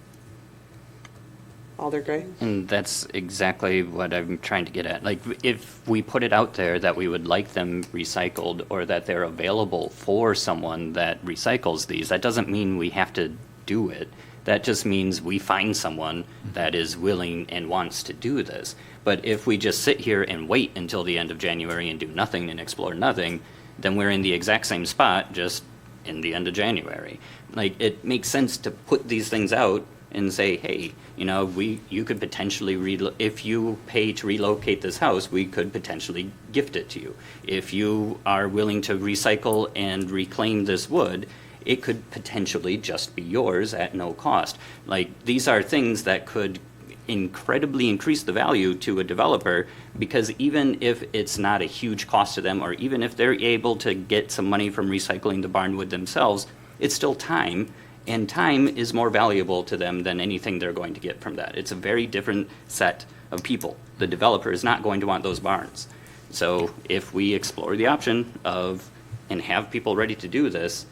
Alder Gray? And that's exactly what I'm trying to get at. Like, if we put it out there that we would like them recycled, or that they're available for someone that recycles these, that doesn't mean we have to do it. That just means we find someone that is willing and wants to do this. But if we just sit here and wait until the end of January and do nothing and explore nothing, then we're in the exact same spot, just in the end of January. Like, it makes sense to put these things out and say, hey, you could potentially, if you pay to relocate this house, we could potentially gift it to you. If you are willing to recycle and reclaim this wood, it could potentially just be yours at no cost. Like, these are things that could incredibly increase the value to a developer, because even if it's not a huge cost to them, or even if they're able to get some money from recycling the barnwood themselves, it's still time, and time is more valuable to them than anything they're going to get from that. It's a very different set of of people. The developer is not going to want those barns. So if we explore the option of, and have people ready to do this,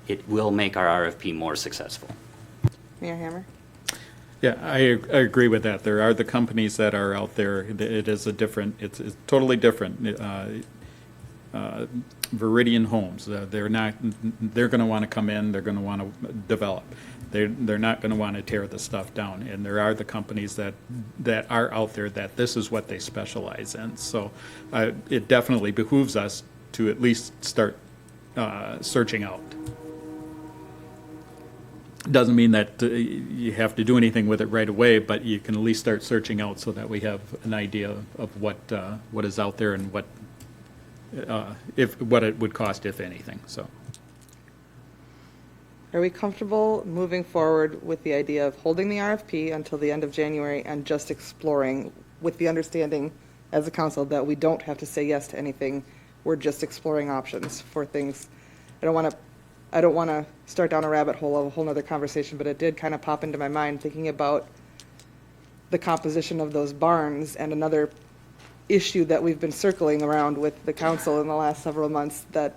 it will make our RFP more successful. Mayor Hammer? Yeah, I agree with that. There are the companies that are out there. It is a different, it's totally different. Viridian Homes, they're going to want to come in, they're going to want to develop. They're not going to want to tear the stuff down. And there are the companies that are out there that this is what they specialize in. So it definitely behooves us to at least start searching out. Doesn't mean that you have to do anything with it right away, but you can at least start searching out so that we have an idea of what is out there and what it would cost, if anything. So, Are we comfortable moving forward with the idea of holding the RFP until the end of January and just exploring with the understanding as a council that we don't have to say yes to anything? We're just exploring options for things. I don't want to start down a rabbit hole of a whole nother conversation, but it did kind of pop into my mind thinking about the composition of those barns and another issue that we've been circling around with the council in the last several months, that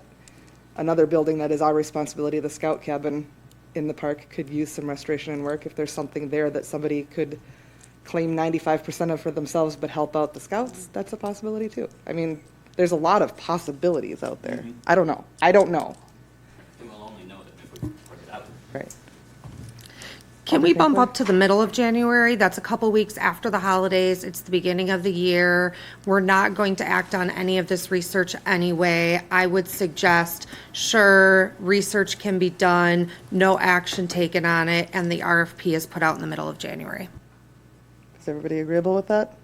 another building that is our responsibility, the scout cabin in the park, could use some restoration and work. If there's something there that somebody could claim 95% of for themselves but help out the scouts, that's a possibility too. I mean, there's a lot of possibilities out there. I don't know. We'll only know that if we put it out. Right. Can we bump up to the middle of January? That's a couple weeks after the holidays. It's the beginning of the year. We're not going to act on any of this research anyway. I would suggest, sure, research can be done, no action taken on it, and the RFP is put out in the middle of January. Is everybody agreeable with that?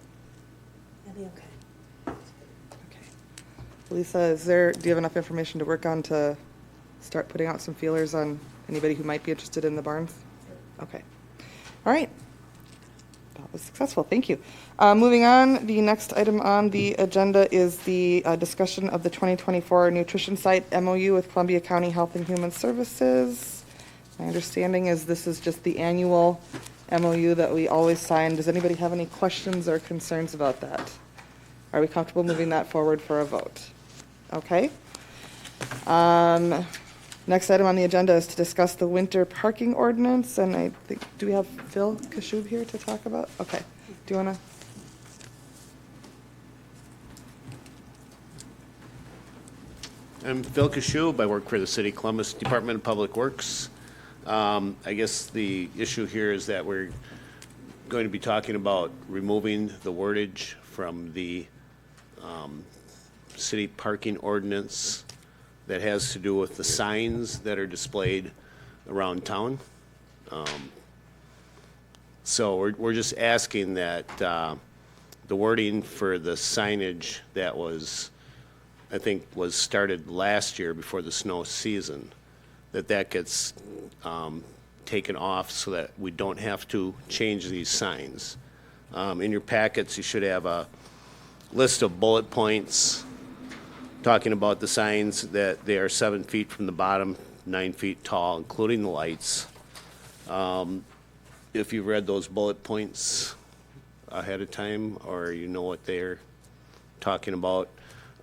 That'd be okay. Lisa, do you have enough information to work on to start putting out some feelers on anybody who might be interested in the barns? Okay. All right. That was successful. Thank you. Moving on, the next item on the agenda is the discussion of the 2024 nutrition site MOU with Columbia County Health and Human Services. My understanding is this is just the annual MOU that we always sign. Does anybody have any questions or concerns about that? Are we comfortable moving that forward for a vote? Okay. Next item on the agenda is to discuss the winter parking ordinance, and I think, do we have Phil Kashub here to talk about? Okay. Do you want to? I'm Phil Kashub. I work for the City of Columbus Department of Public Works. I guess the issue here is that we're going to be talking about removing the wordage from the city parking ordinance that has to do with the signs that are displayed around town. So we're just asking that the wording for the signage that was, I think, was started last year before the snow season, that gets taken off so that we don't have to change these signs. In your packets, you should have a list of bullet points talking about the signs, that they are 7 feet from the bottom, 9 feet tall, including the lights. If you've read those bullet points ahead of time, or you know what they're talking about,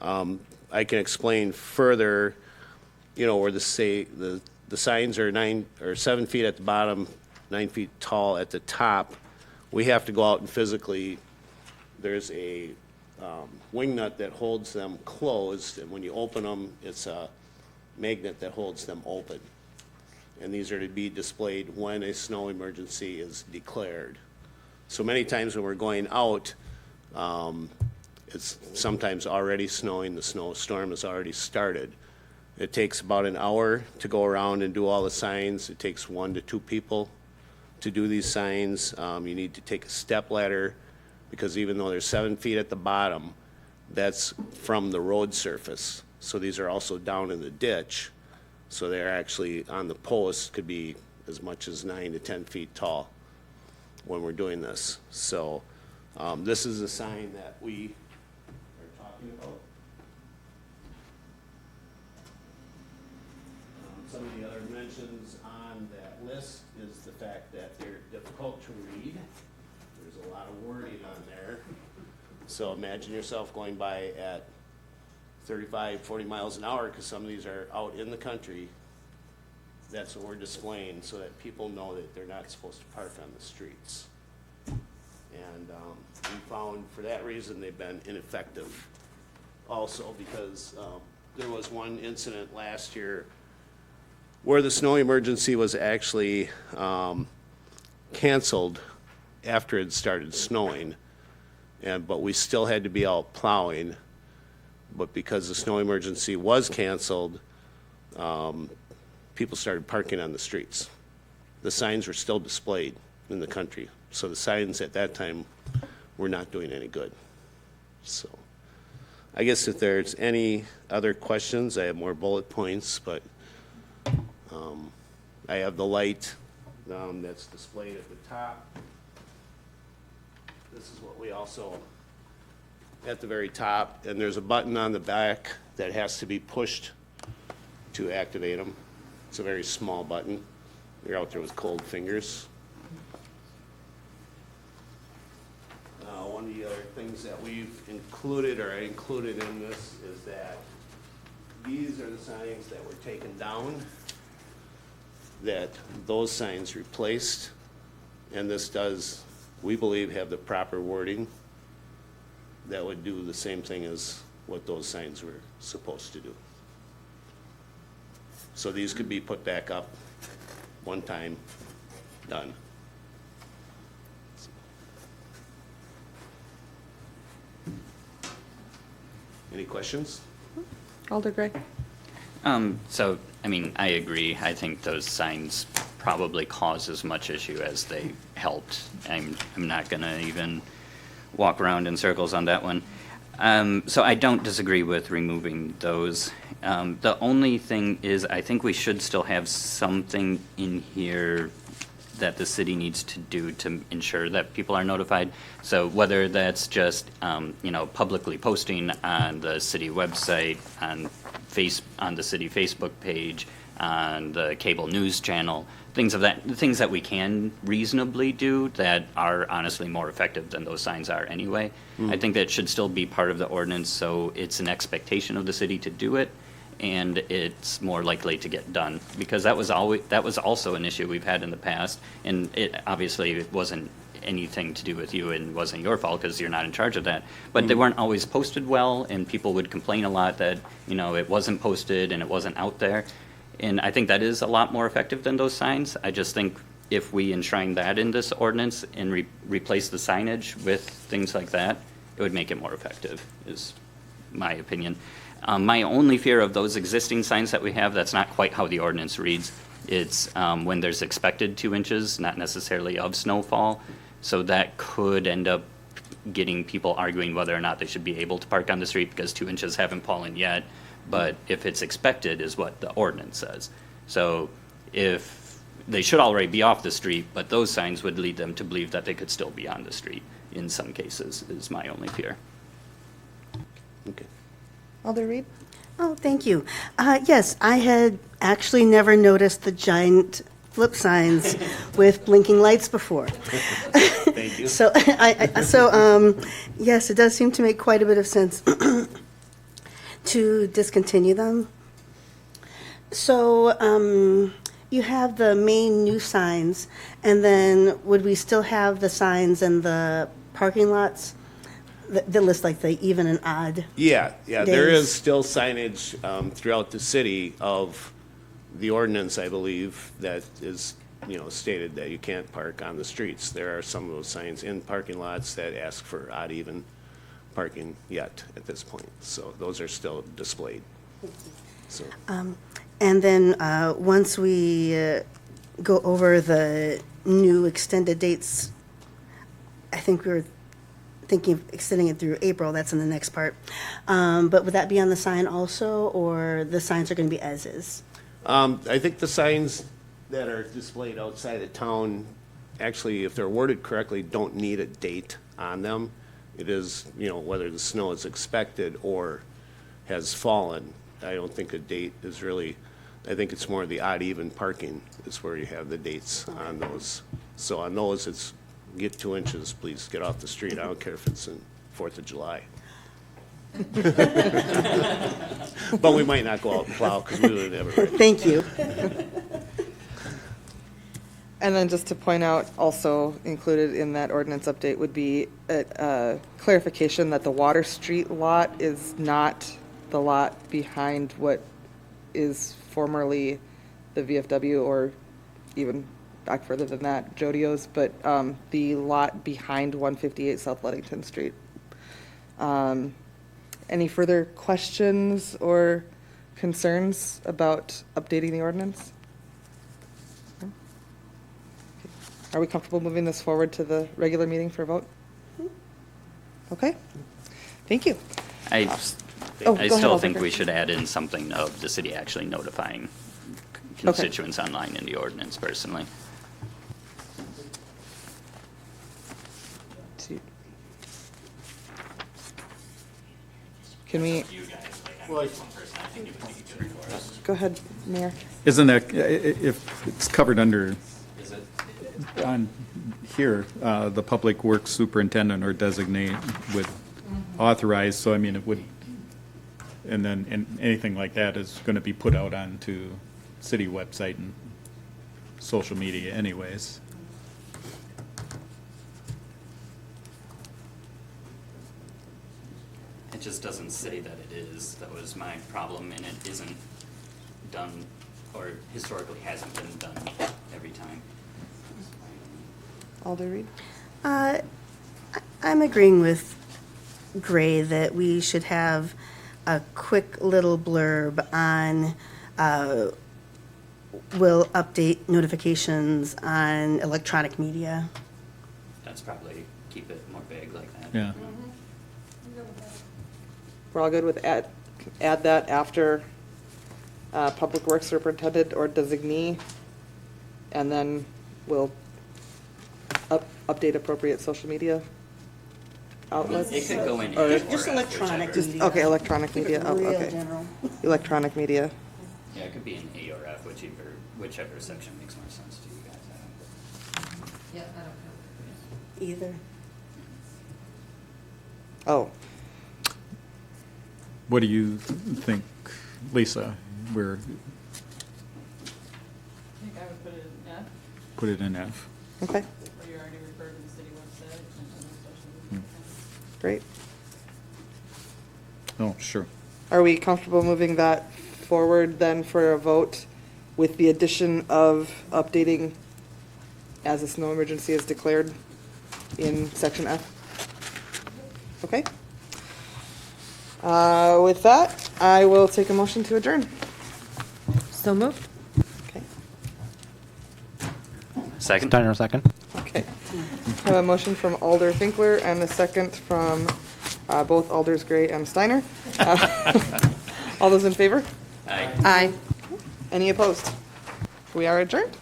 I can explain further, where the signs are 7 feet at the bottom, 9 feet tall at the top. We have to go out and physically, there's a wing nut that holds them closed, and when you open them, it's a magnet that holds them open. And these are to be displayed when a snow emergency is declared. So many times when we're going out, it's sometimes already snowing, the snowstorm has already started. It takes about an hour to go around and do all the signs. It takes 1 to 2 people to do these signs. You need to take a step ladder, because even though they're 7 feet at the bottom, that's from the road surface. So these are also down in the ditch. So they're actually on the post, could be as much as 9 to 10 feet tall when we're doing this. So this is a sign that we are talking about. Some of the other mentions on that list is the fact that they're difficult to read. there's a lot of wording on there. So imagine yourself going by at 35, 40 miles an hour, because some of these are out in the country. That's what we're displaying, so that people know that they're not supposed to park on the streets. And we found, for that reason, they've been ineffective also, because there was one incident last year where the snow emergency was actually canceled after it started snowing, but we still had to be out plowing. But because the snow emergency was canceled, people started parking on the streets. The signs were still displayed in the country, so the signs at that time were not doing any good. So I guess if there's any other questions, I have more bullet points, but I have the light that's displayed at the top. This is what we also, at the very top, and there's a button on the back that has to be pushed to activate them. It's a very small button. You're out there with cold fingers. One of the other things that we've included, or I included in this, is that these are the signs that were taken down, that those signs replaced, and this does, we believe, have the proper wording that would do the same thing as what those signs were supposed to do. So these could be put back up one time, done. Any questions? Alder Gray. So, I mean, I agree. I think those signs probably cause as much issue as they helped. I'm not gonna even walk around in circles on that one. So I don't disagree with removing those. The only thing is, I think we should still have something in here that the city needs to do to ensure that people are notified. So whether that's just, publicly posting on the city website, on the city Facebook page, on the cable news channel, things that we can reasonably do that are honestly more effective than those signs are anyway. I think that should still be part of the ordinance, so it's an expectation of the city to do it, and it's more likely to get done, because that was also an issue we've had in the past, and it wasn't anything to do with you and wasn't your fault because you're not in charge of that, but they weren't always posted well, and people would complain a lot that it wasn't posted and it wasn't out there, and I think that is a lot more effective than those signs. I just think if we enshrine that in this ordinance and replace the signage with things like that, it would make it more effective, is my opinion. My only fear of those existing signs that we have, that's not quite how the ordinance reads. It's when there's expected 2 inches, not necessarily of snowfall. So that could end up getting people arguing whether or not they should be able to park on the street because 2 inches haven't fallen yet. But if it's expected is what the ordinance says. So if they should already be off the street, but those signs would lead them to believe that they could still be on the street in some cases, is my only fear. Okay. Alder Reed. Oh, thank you. Yes, I had actually never noticed the giant flip signs with blinking lights before. Thank you. So, yes, it does seem to make quite a bit of sense to discontinue them. So, you have the main new signs, and then would we still have the signs in the parking lots that list like the even and odd? Yeah, there days? is still signage throughout the city of the ordinance, I believe, that is, stated that you can't park on the streets. There are some of those signs in parking lots that ask for odd even parking yet at this point. So those are still displayed. So, And then once we go over the new extended dates, I think we were thinking of extending it through April. That's in the next part. But would that be on the sign also, or the signs are going to be as is? I think the signs that are displayed outside of town, actually, if they're worded correctly, don't need a date on them. It is, whether the snow is expected or has fallen. I don't think a date is really, I think it's more the odd even parking is where you have the dates on those. So on those, it's get 2 inches, please get off the street. I don't care if it's in 4th of July. But we might not go out and plow because we really never. Thank you. And then just to point out, also included in that ordinance update would be a clarification that the Water Street lot is not the lot behind what is formerly the VFW, or even back further than that, Jodio's, but the lot behind 158 South Ludington Street. Any further questions or concerns about updating the ordinance? No? Okay. Are we comfortable moving this forward to the regular meeting for a vote? Okay, thank you. I go ahead, still think Alderman. we should add in something of the city actually notifying constituents online in the ordinance personally. Can we? Go ahead, Mayor. Isn't that, if it's covered under, on here, the public works superintendent or designate would authorize, so I mean, it would, and then, and anything like that is going to be put out onto city website and social media anyways. It just doesn't say that it is. That was my problem, and it isn't done, or historically hasn't been done every time. Alder Reed? I'm agreeing with Gray that we should have a quick little blurb on, will update notifications on electronic media. That's probably, keep it more vague like that. Yeah. We're all good with add that after Public Works Superintendent or designee, and then we'll update appropriate social media outlets? It could go in. Or- A or Just F, electronic whichever. media. Okay, electronic media, oh, Real okay. general. Electronic media. Yeah, it could be an A or F, whichever section makes more sense to you guys. Either. Oh, What do you think, Lisa? We're, I think I would put it in F, put it in F. okay, where you already referred to the city website and other social media. great. Oh, sure. Are we comfortable moving that forward then for a vote with the addition of updating as a snow emergency is declared in section F? Okay. With that, I will take a motion to adjourn. So moved. Okay. Second? Steiner, second. Okay. I have a motion from Alder Finkler and a second from both Alders Gray and Steiner. All those in favor? Aye. Aye. Any opposed? We are adjourned.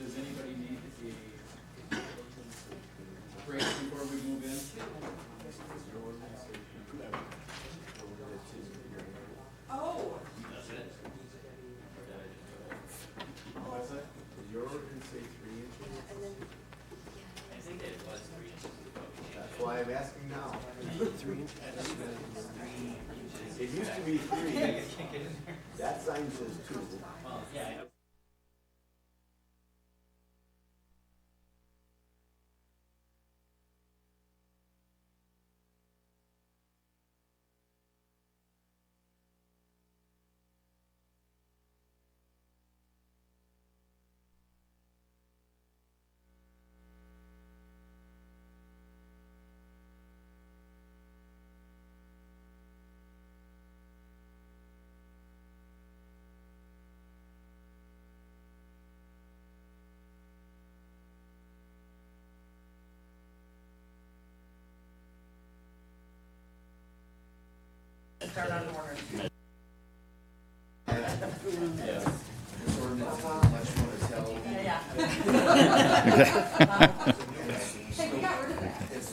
Does anybody need a break before we move in? That's why I'm asking now. 3 inches. It used to be 3. That sign says 2.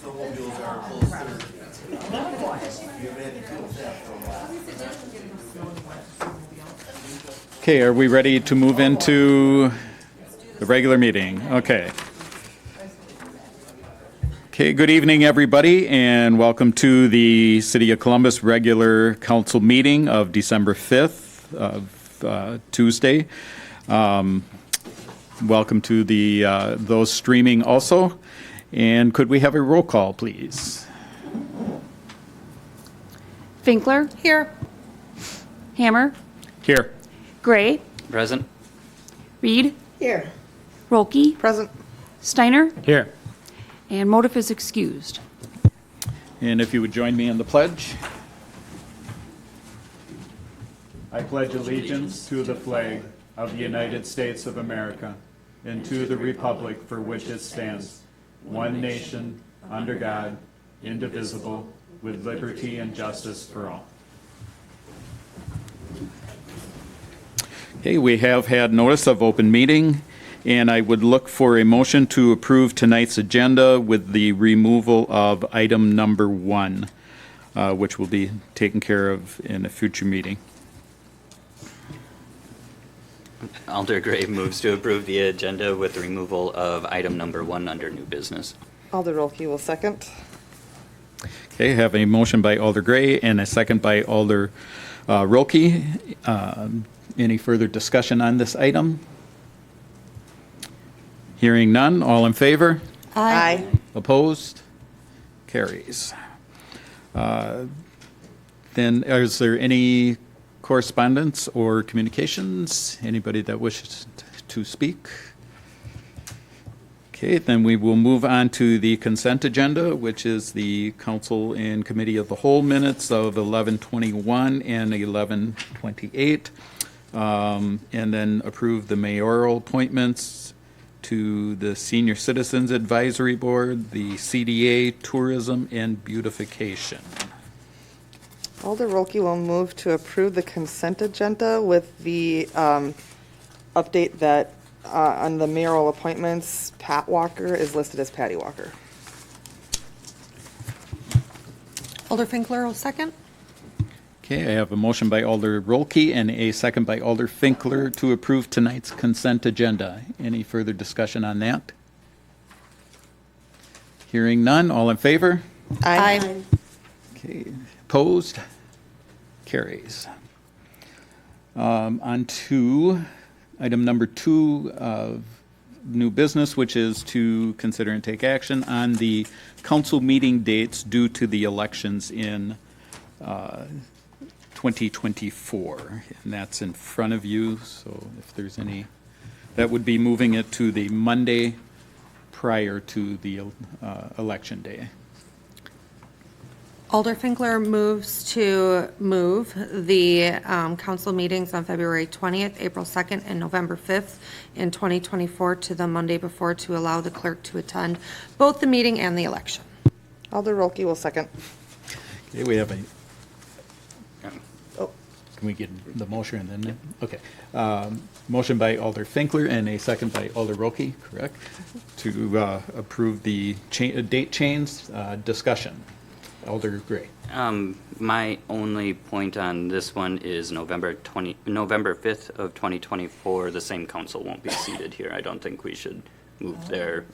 Snowmobiles are close to. You've had to do that for a while. Okay, are we ready to move into the regular meeting? Okay. Okay, good evening, everybody, and welcome to the City of Columbus regular council meeting of December 5th of Tuesday. Welcome to those streaming also. And could we have a roll call, please? Finkler, Here. Hammer, Here. Gray, Present? Reed, Here. Rolke, Present. Steiner, Here. and Motive is excused. And if you would join me in the pledge. I pledge allegiance to the flag of the United States of America and to the republic for which it stands, one nation, under God, indivisible, with liberty and justice for all. Okay, we have had notice of open meeting, and I would look for a motion to approve tonight's agenda with the removal of item number 1, which will be taken care of in a future meeting. Alder Gray moves to approve the agenda with the removal of item number 1 under new business. Alder Rolke will second. Okay, I have a motion by Alder Gray and a second by Alder Rolke. Any further discussion on this item? Hearing none, all in favor? Aye. Opposed? Carries. Then, is there any correspondence or communications? Anybody that wishes to speak? Okay, then we will move on to the consent agenda, which is the Council and Committee of the Whole minutes of 11:21 and 11:28. And then approve the mayoral appointments to the Senior Citizens Advisory Board, the CDA, Tourism and Beautification. Alder Rolke will move to approve the consent agenda with the update that on the mayoral appointments, Pat Walker is listed as Patty Walker. Alder Finkler will second. Okay, I have a motion by Alder Rolke and a second by Alder Finkler to approve tonight's consent agenda. Any further discussion on that? Hearing none, all in favor? Aye. Okay, opposed? Carries. On to item number 2 of new business, which is to consider and take action on the council meeting dates due to the elections in 2024. And that's in front of you, so if there's any, that would be moving it to the Monday prior to the election day. Alder Finkler moves to move the council meetings on February 20th, April 2nd, and November 5th in 2024 to the Monday before to allow the clerk to attend both the meeting and the election. Alder Rolke will second. Okay, we have a, Oh, can we get the motion and then, okay. Motion by Alder Finkler and a second by Alder Rolke, correct? To approve the date change, discussion. Alder Gray. My only point on this one is November 5th of 2024, the same council won't be seated here. I don't think we should move their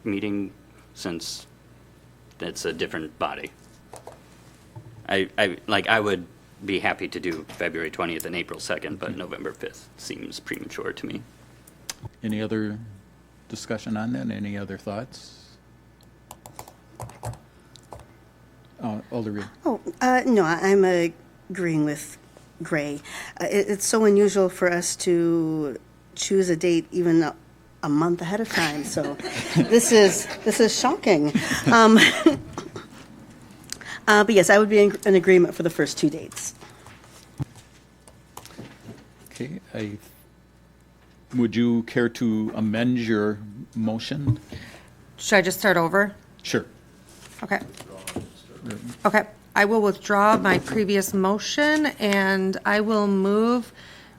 meeting, since it's a different body. I would be happy to do February 20th and April 2nd, but November 5th seems premature to me. Any other discussion on that? Any other thoughts? Alder Reed. Oh, no, I'm agreeing with Gray. It's so unusual for us to choose a date even a month ahead of time, so this is shocking. But yes, I would be in agreement for the first 2 dates. Okay, would you care to amend your motion? Should I just start over? Sure. Okay. Okay, I will withdraw my previous motion, and I will move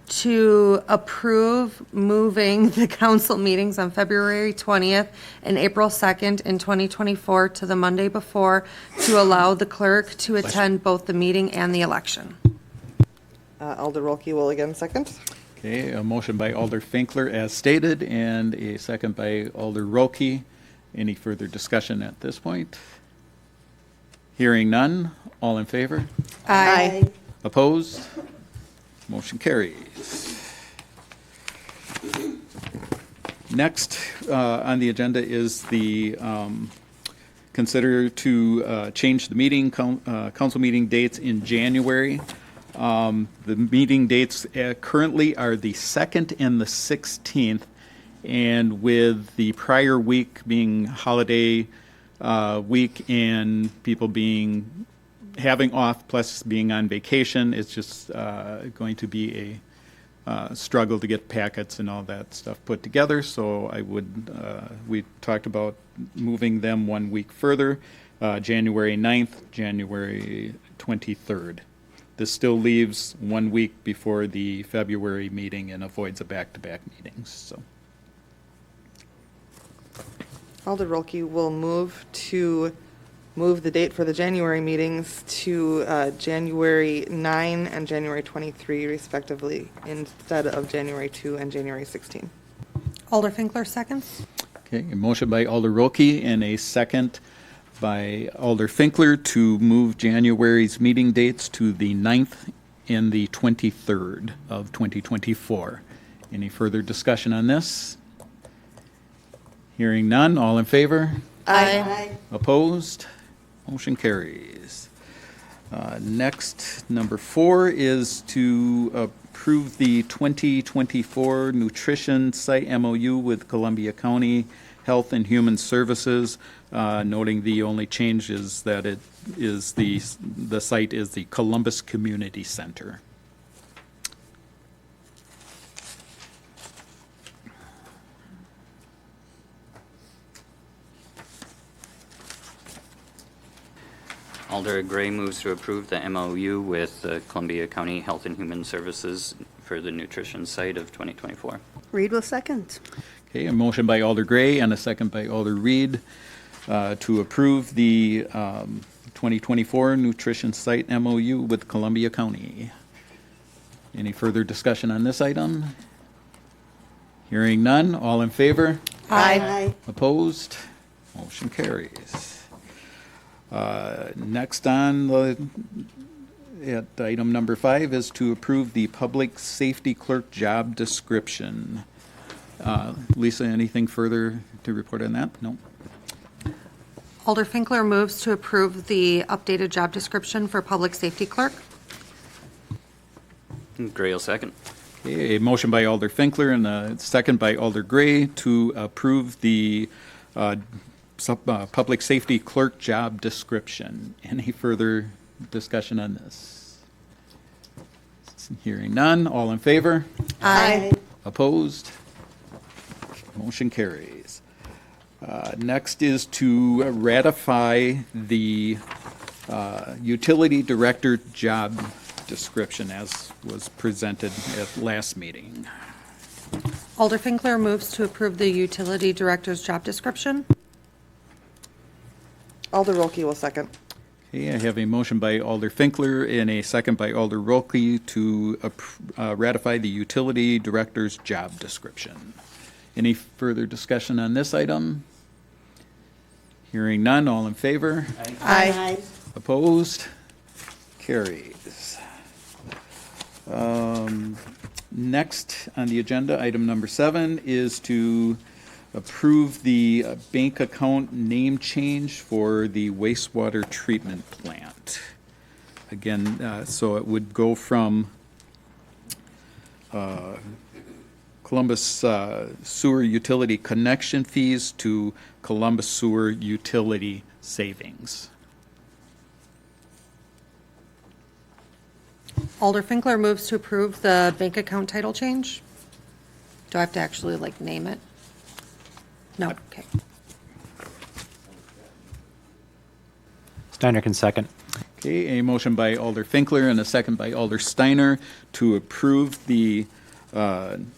to approve moving the council meetings on February 20th and April 2nd in 2024 to the Monday before to allow the clerk to attend both the meeting and the election. Alder Rolke will again second. Okay, a motion by Alder Finkler as stated, and a second by Alder Rolke. Any further discussion at this point? Hearing none, all in favor? Aye. Opposed? Motion carries. Next on the agenda is the consider to change the meeting, council meeting dates in January. The meeting dates currently are the 2nd and the 16th, and with the prior week being holiday week and people having off plus being on vacation, it's just going to be a struggle to get packets and all that stuff put together. So we talked about moving them 1 week further, January 9th, January 23rd. This still leaves 1 week before the February meeting and avoids a back-to-back meetings, so. Alder Rolke will move the date for the January meetings to January 9 and January 23 respectively, instead of January 2 and January 16. Alder Finkler seconds. Okay, a motion by Alder Rolke and a second by Alder Finkler to move January's meeting dates to the 9th and the 23rd of 2024. Any further discussion on this? Hearing none, all in favor? Aye. Opposed? Motion carries. Next, number 4 is to approve the 2024 Nutrition Site MOU with Columbia County Health and Human Services, noting the only change is that it is the site is the Columbus Community Center. Alder Gray moves to approve the MOU with the Columbia County Health and Human Services for the nutrition site of 2024. Reed will second. Okay, a motion by Alder Gray and a second by Alder Reed to approve the 2024 nutrition site MOU with Columbia County. Any further discussion on this item? Hearing none, all in favor? Aye. Opposed? Motion carries. Next on at item number 5 is to approve the public safety clerk job description. Lisa, anything further to report on that? No. Alder Finkler moves to approve the updated job description for public safety clerk. Gray will second. Okay, a motion by Alder Finkler and a second by Alder Gray to approve the public safety clerk job description. Any further discussion on this? Hearing none, all in favor? Aye. Opposed? Motion carries. Next is to ratify the utility director job description as was presented at last meeting. Alder Finkler moves to approve the utility director's job description. Alder Rolke will second. Okay, I have a motion by Alder Finkler and a second by Alder Rolke to ratify the utility director's job description. Any further discussion on this item? Hearing none, all in favor? Aye. Opposed? Carries. Next on the agenda, item number 7, is to approve the bank account name change for the wastewater treatment plant. Again, so it would go from Columbus Sewer Utility Connection Fees to Columbus Sewer Utility Savings. Alder Finkler moves to approve the bank account title change. Do I have to actually, name it? No, okay. Steiner can second. Okay, a motion by Alder Finkler and a second by Alder Steiner to approve the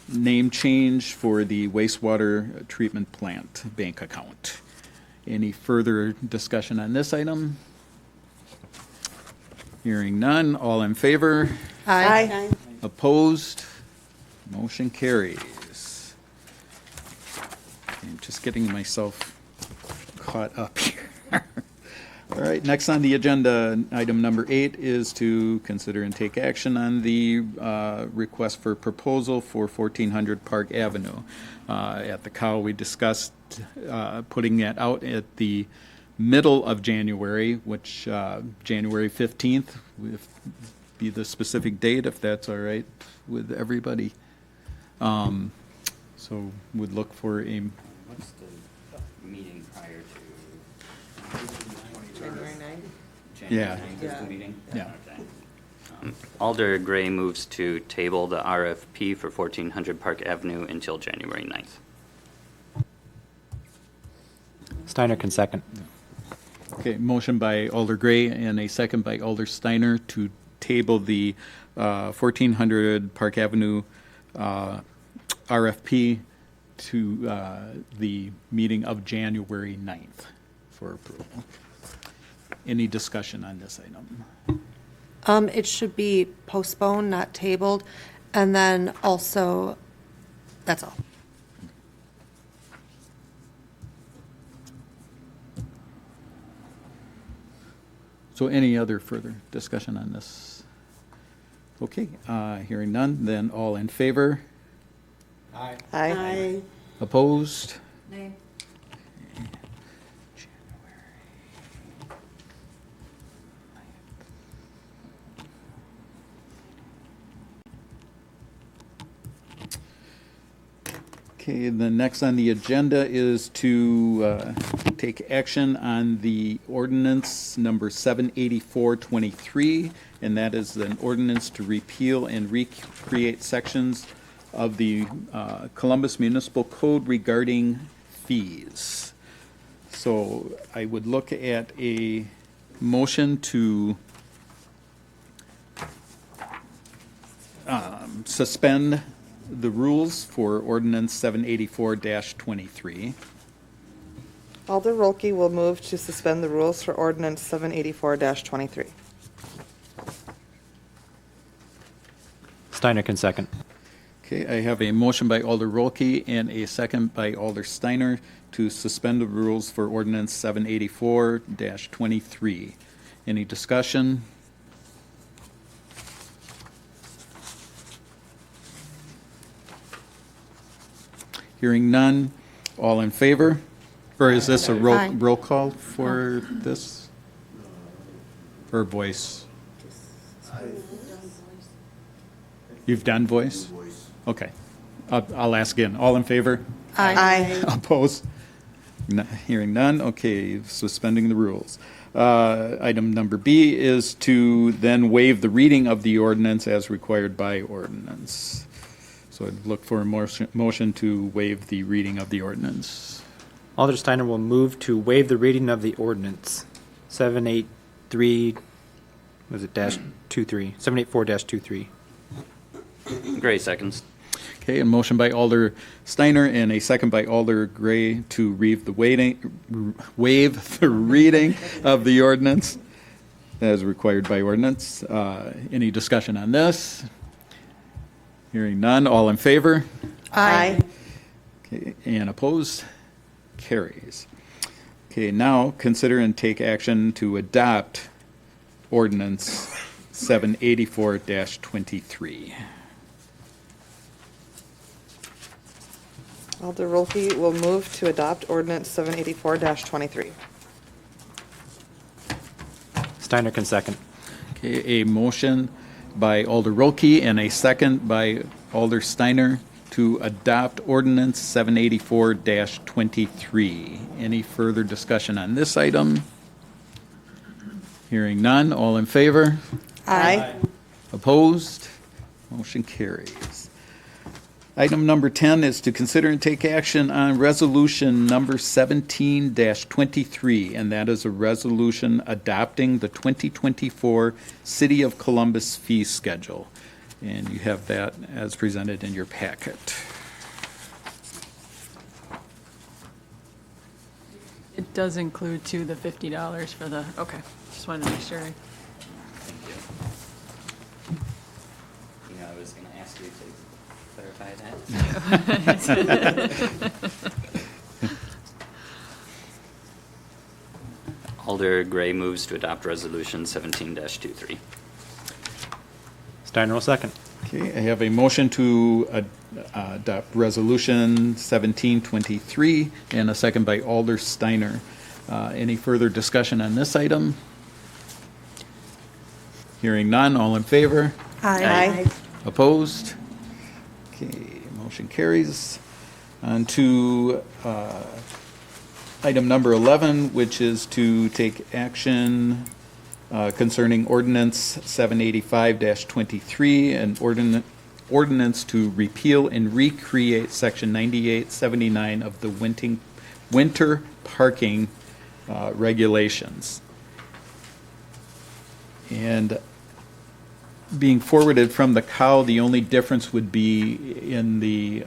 name change for the wastewater treatment plant bank account. Any further discussion on this item? Hearing none, all in favor? Aye. Opposed? Motion carries. I'm just getting myself caught up here. All right, next on the agenda, item number 8 is to consider and take action on the request for proposal for 1400 Park Avenue. At the COW, we discussed putting that out at the middle of January, which January 15th would be the specific date, if that's all right with everybody. So would look for a, What's the meeting prior to? January 9th. Yeah. January 9th is the meeting? Yeah. Okay. Alder Gray moves to table the RFP for 1400 Park Avenue until January 9th. Steiner can second. okay, motion by Alder Gray and a second by Alder Steiner to table the 1400 Park Avenue RFP to the meeting of January 9th for approval. Any discussion on this item? It should be postponed, not tabled, and then also, that's all. So any other further discussion on this? Okay, hearing none, then all in favor? Aye. Opposed? Nay. Okay, the next on the agenda is to take action on the ordinance number 78423, and that is an ordinance to repeal and recreate sections of the Columbus Municipal Code regarding fees. So I would look at a motion to suspend the rules for ordinance 784-23. Alder Rolke will move to suspend the rules for ordinance 784-23. Steiner can second. Okay, I have a motion by Alder Rolke and a second by Alder Steiner to suspend the rules for ordinance 784-23. Any discussion? Hearing none, all in favor? Or is this a Aye. roll call for this? Or voice? You've done voice? Okay. I'll ask again. All in favor? Aye. Opposed? Hearing none, okay, suspending the rules. Item number B is to then waive the reading of the ordinance as required by ordinance. So I'd look for a motion to waive the reading of the ordinance. Alder Steiner will move to waive the reading of the ordinance 783, was it dash 23, 784-23. Gray seconds. Okay, a motion by Alder Steiner and a second by Alder Gray to waive the reading of the ordinance as required by ordinance. Any discussion on this? Hearing none, all in favor? Aye. Okay, and opposed? Carries. Okay, now consider and take action to adopt ordinance 784-23. Alder Rolke will move to adopt ordinance 784-23. Steiner can second. Okay, a motion by Alder Rolke and a second by Alder Steiner to adopt ordinance 784-23. Any further discussion on this item? Hearing none, all in favor? Aye. Opposed? Motion carries. Item number 10 is to consider and take action on resolution number 17-23, and that is a resolution adopting the 2024 City of Columbus fee schedule. And you have that as presented in your packet. It does include too the $50 for the, okay, just wanted to make sure. ask you to clarify that. Alder Gray moves to adopt Resolution 17-23. Steiner will second. Okay, I have a motion to adopt Resolution 1723 and a second by Alder Steiner. Any further discussion on this item? Hearing none, all in favor? Aye. Opposed? Okay, motion carries. On to item number 11, which is to take action concerning ordinance 785-23, an ordinance to repeal and recreate section 9879 of the winter parking regulations. And being forwarded from the COW, the only difference would be in the,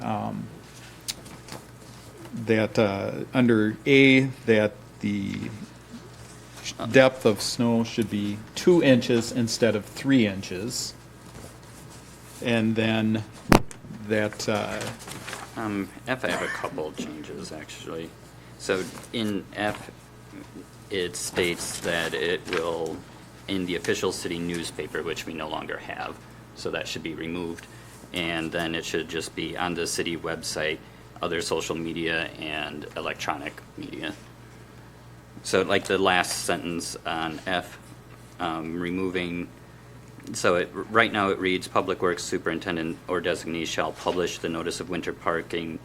under A, that the depth of snow should be 2 inches instead of 3 inches. And then that, F, I have a couple changes, actually. So in F, it states that it will, in the official city newspaper, which we no longer have, so that should be removed. And then it should just be on the city website, other social media, and electronic media. So like the last sentence on F, removing, so right now it reads, Public Works Superintendent or designee shall publish the notice of winter parking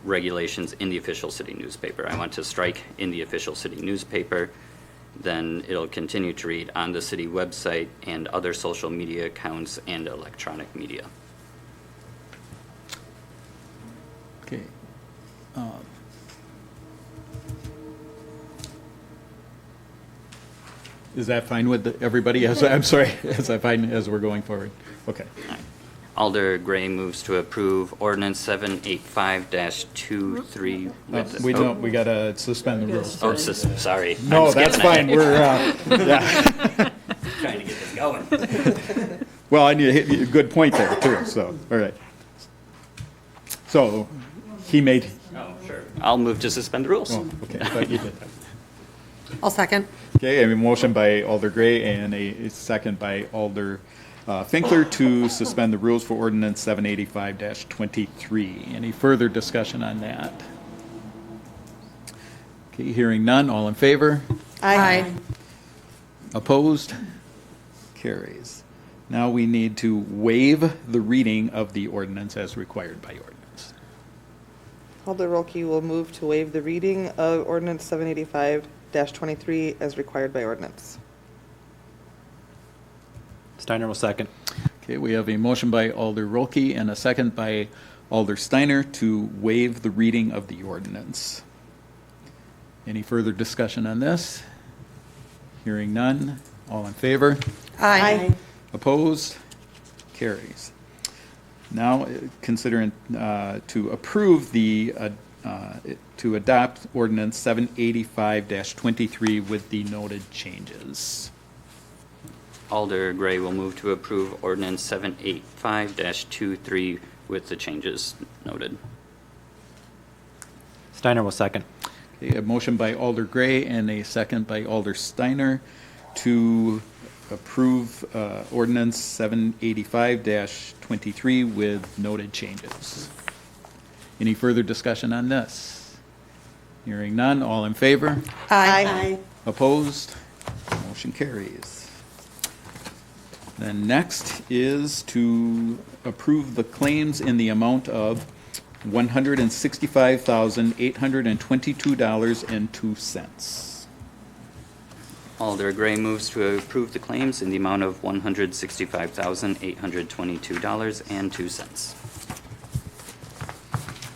regulations in the official city newspaper. I want to strike in the official city newspaper. Then it'll continue to read on the city website and other social media accounts and electronic media. okay. Is that fine with everybody? I'm sorry, as we're going forward? Okay. Alder Gray moves to approve ordinance 785-23 with. We gotta suspend the rules. Oh, sorry. No, I'm that's skipping fine, ahead. yeah. Trying to get this going. Well, I need to hit a good point there, too, so, all right. So, he made, Oh, sure. I'll move to suspend the rules. oh, okay, I thought you did that. I'll second. Okay, I have a motion by Alder Gray and a second by Alder Finkler to suspend the rules for ordinance 785-23. Any further discussion on that? Okay, hearing none, all in favor? Aye. Opposed? Carries. Now we need to waive the reading of the ordinance as required by ordinance. Alder Rolke will move to waive the reading of ordinance 785-23 as required by ordinance. Steiner will second. Okay, we have a motion by Alder Rolke and a second by Alder Steiner to waive the reading of the ordinance. Any further discussion on this? Hearing none. All in favor? Aye. Opposed? Carries. Now, considering to approve the, to adopt ordinance 785-23 with the noted changes. Alder Gray will move to approve ordinance 785-23 with the changes noted. Steiner will second. Okay, a motion by Alder Gray and a second by Alder Steiner to approve ordinance 785-23 with noted changes. Any further discussion on this? Hearing none, all in favor? Aye. Opposed? Motion carries. Then next is to approve the claims in the amount of $165,822.02. Alder Gray moves to approve the claims in the amount of $165,822.02.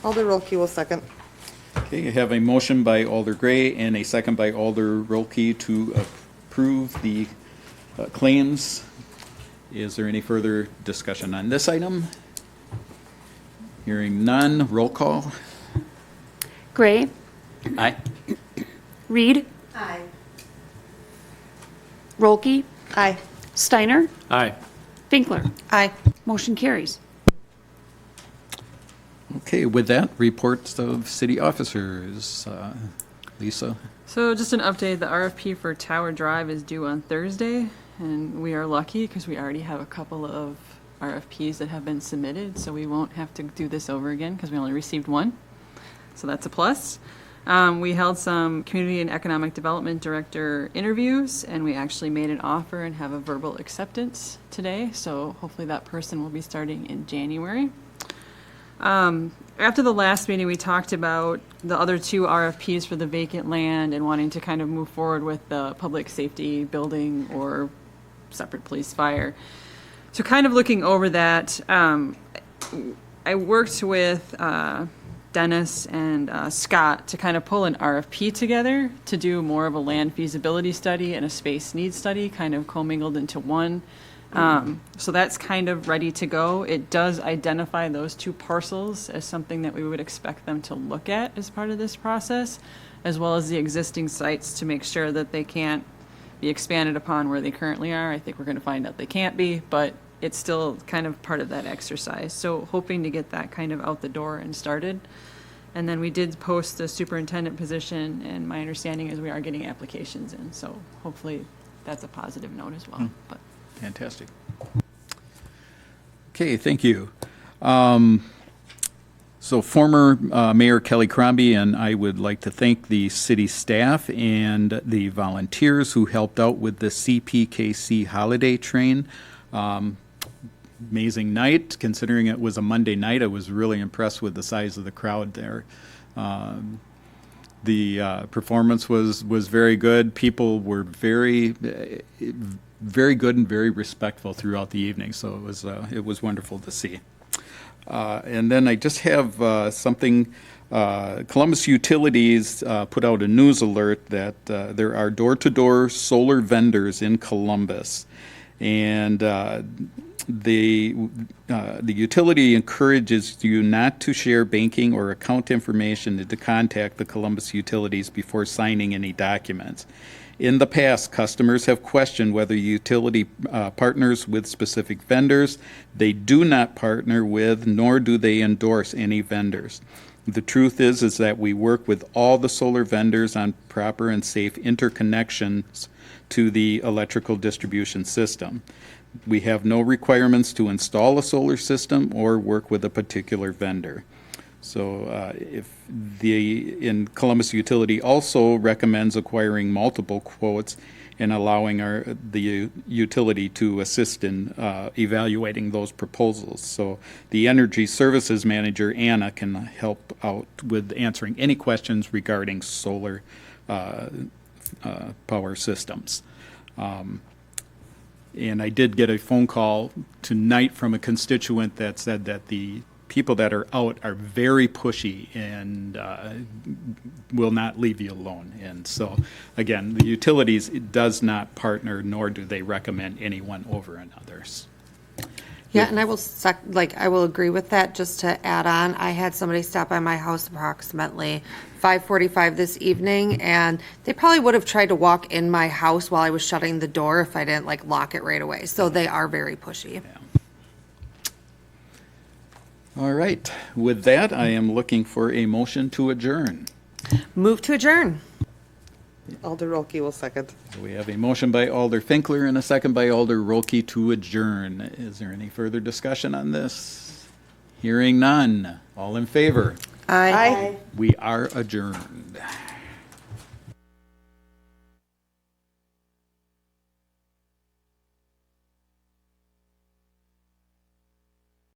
Alder Rolke will second. Okay, I have a motion by Alder Gray and a second by Alder Rolke to approve the claims. Is there any further discussion on this item? Hearing none, roll call. Gray, Aye. Reed, Aye. Rolke, Aye. Steiner, Aye. Finkler. Aye. Motion carries. Okay, with that, reports of city officers. Lisa? So just an update, the RFP for Tower Drive is due on Thursday, and we are lucky because we already have a couple of RFPs that have been submitted, so we won't have to do this over again because we only received one. So that's a plus. We held some community and economic development director interviews, and we actually made an offer and have a verbal acceptance today, so hopefully that person will be starting in January. After the last meeting, we talked about the other two RFPs for the vacant land and wanting to kind of move forward with the public safety building or separate police fire. So kind of looking over that, I worked with Dennis and Scott to kind of pull an RFP together to do more of a land feasibility study and a space needs study, kind of commingled into one. So that's kind of ready to go. It does identify those two parcels as something that we would expect them to look at as part of this process, as well as the existing sites to make sure that they can't be expanded upon where they currently are. I think we're going to find out they can't be, but it's still kind of part of that exercise. So hoping to get that kind of out the door and started. And then we did post the superintendent position, and my understanding is we are getting applications in. So hopefully that's a positive note as well. But Fantastic. Okay, thank you. So former Mayor Kelly Crombie and I would like to thank the city staff and the volunteers who helped out with the CPKC holiday train. Amazing night, considering it was a Monday night. I was really impressed with the size of the crowd there. The performance was very good. People were very good and very respectful throughout the evening, so it was wonderful to see. And then I just have something. Columbus Utilities put out a news alert that there are door-to-door solar vendors in Columbus, and the utility encourages you not to share banking or account information and to contact the Columbus Utilities before signing any documents. In the past, customers have questioned whether utility partners with specific vendors. They do not partner with, nor do they endorse any vendors. The truth is that we work with all the solar vendors on proper and safe interconnections to the electrical distribution system. We have no requirements to install a solar system or work with a particular vendor. So in Columbus Utility also recommends acquiring multiple quotes and allowing the utility to assist in evaluating those proposals. So the Energy Services Manager, Anna, can help out with answering any questions regarding solar power systems. And I did get a phone call tonight from a constituent that said that the people that are out are very pushy and will not leave you alone. And so, again, the utilities does not partner, nor do they recommend anyone over another's. Yeah, and I will agree with that. Just to add on, I had somebody stop by my house approximately 5:45 this evening, and they probably would have tried to walk in my house while I was shutting the door if I didn't lock it right away. So they are very pushy. Yeah. All right. With that, I am looking for a motion to adjourn. Move to adjourn. Alder Rolke will second. We have a motion by Alder Finkler and a second by Alder Rolke to adjourn. Is there any further discussion on this? Hearing none. All in favor? Aye. We are adjourned.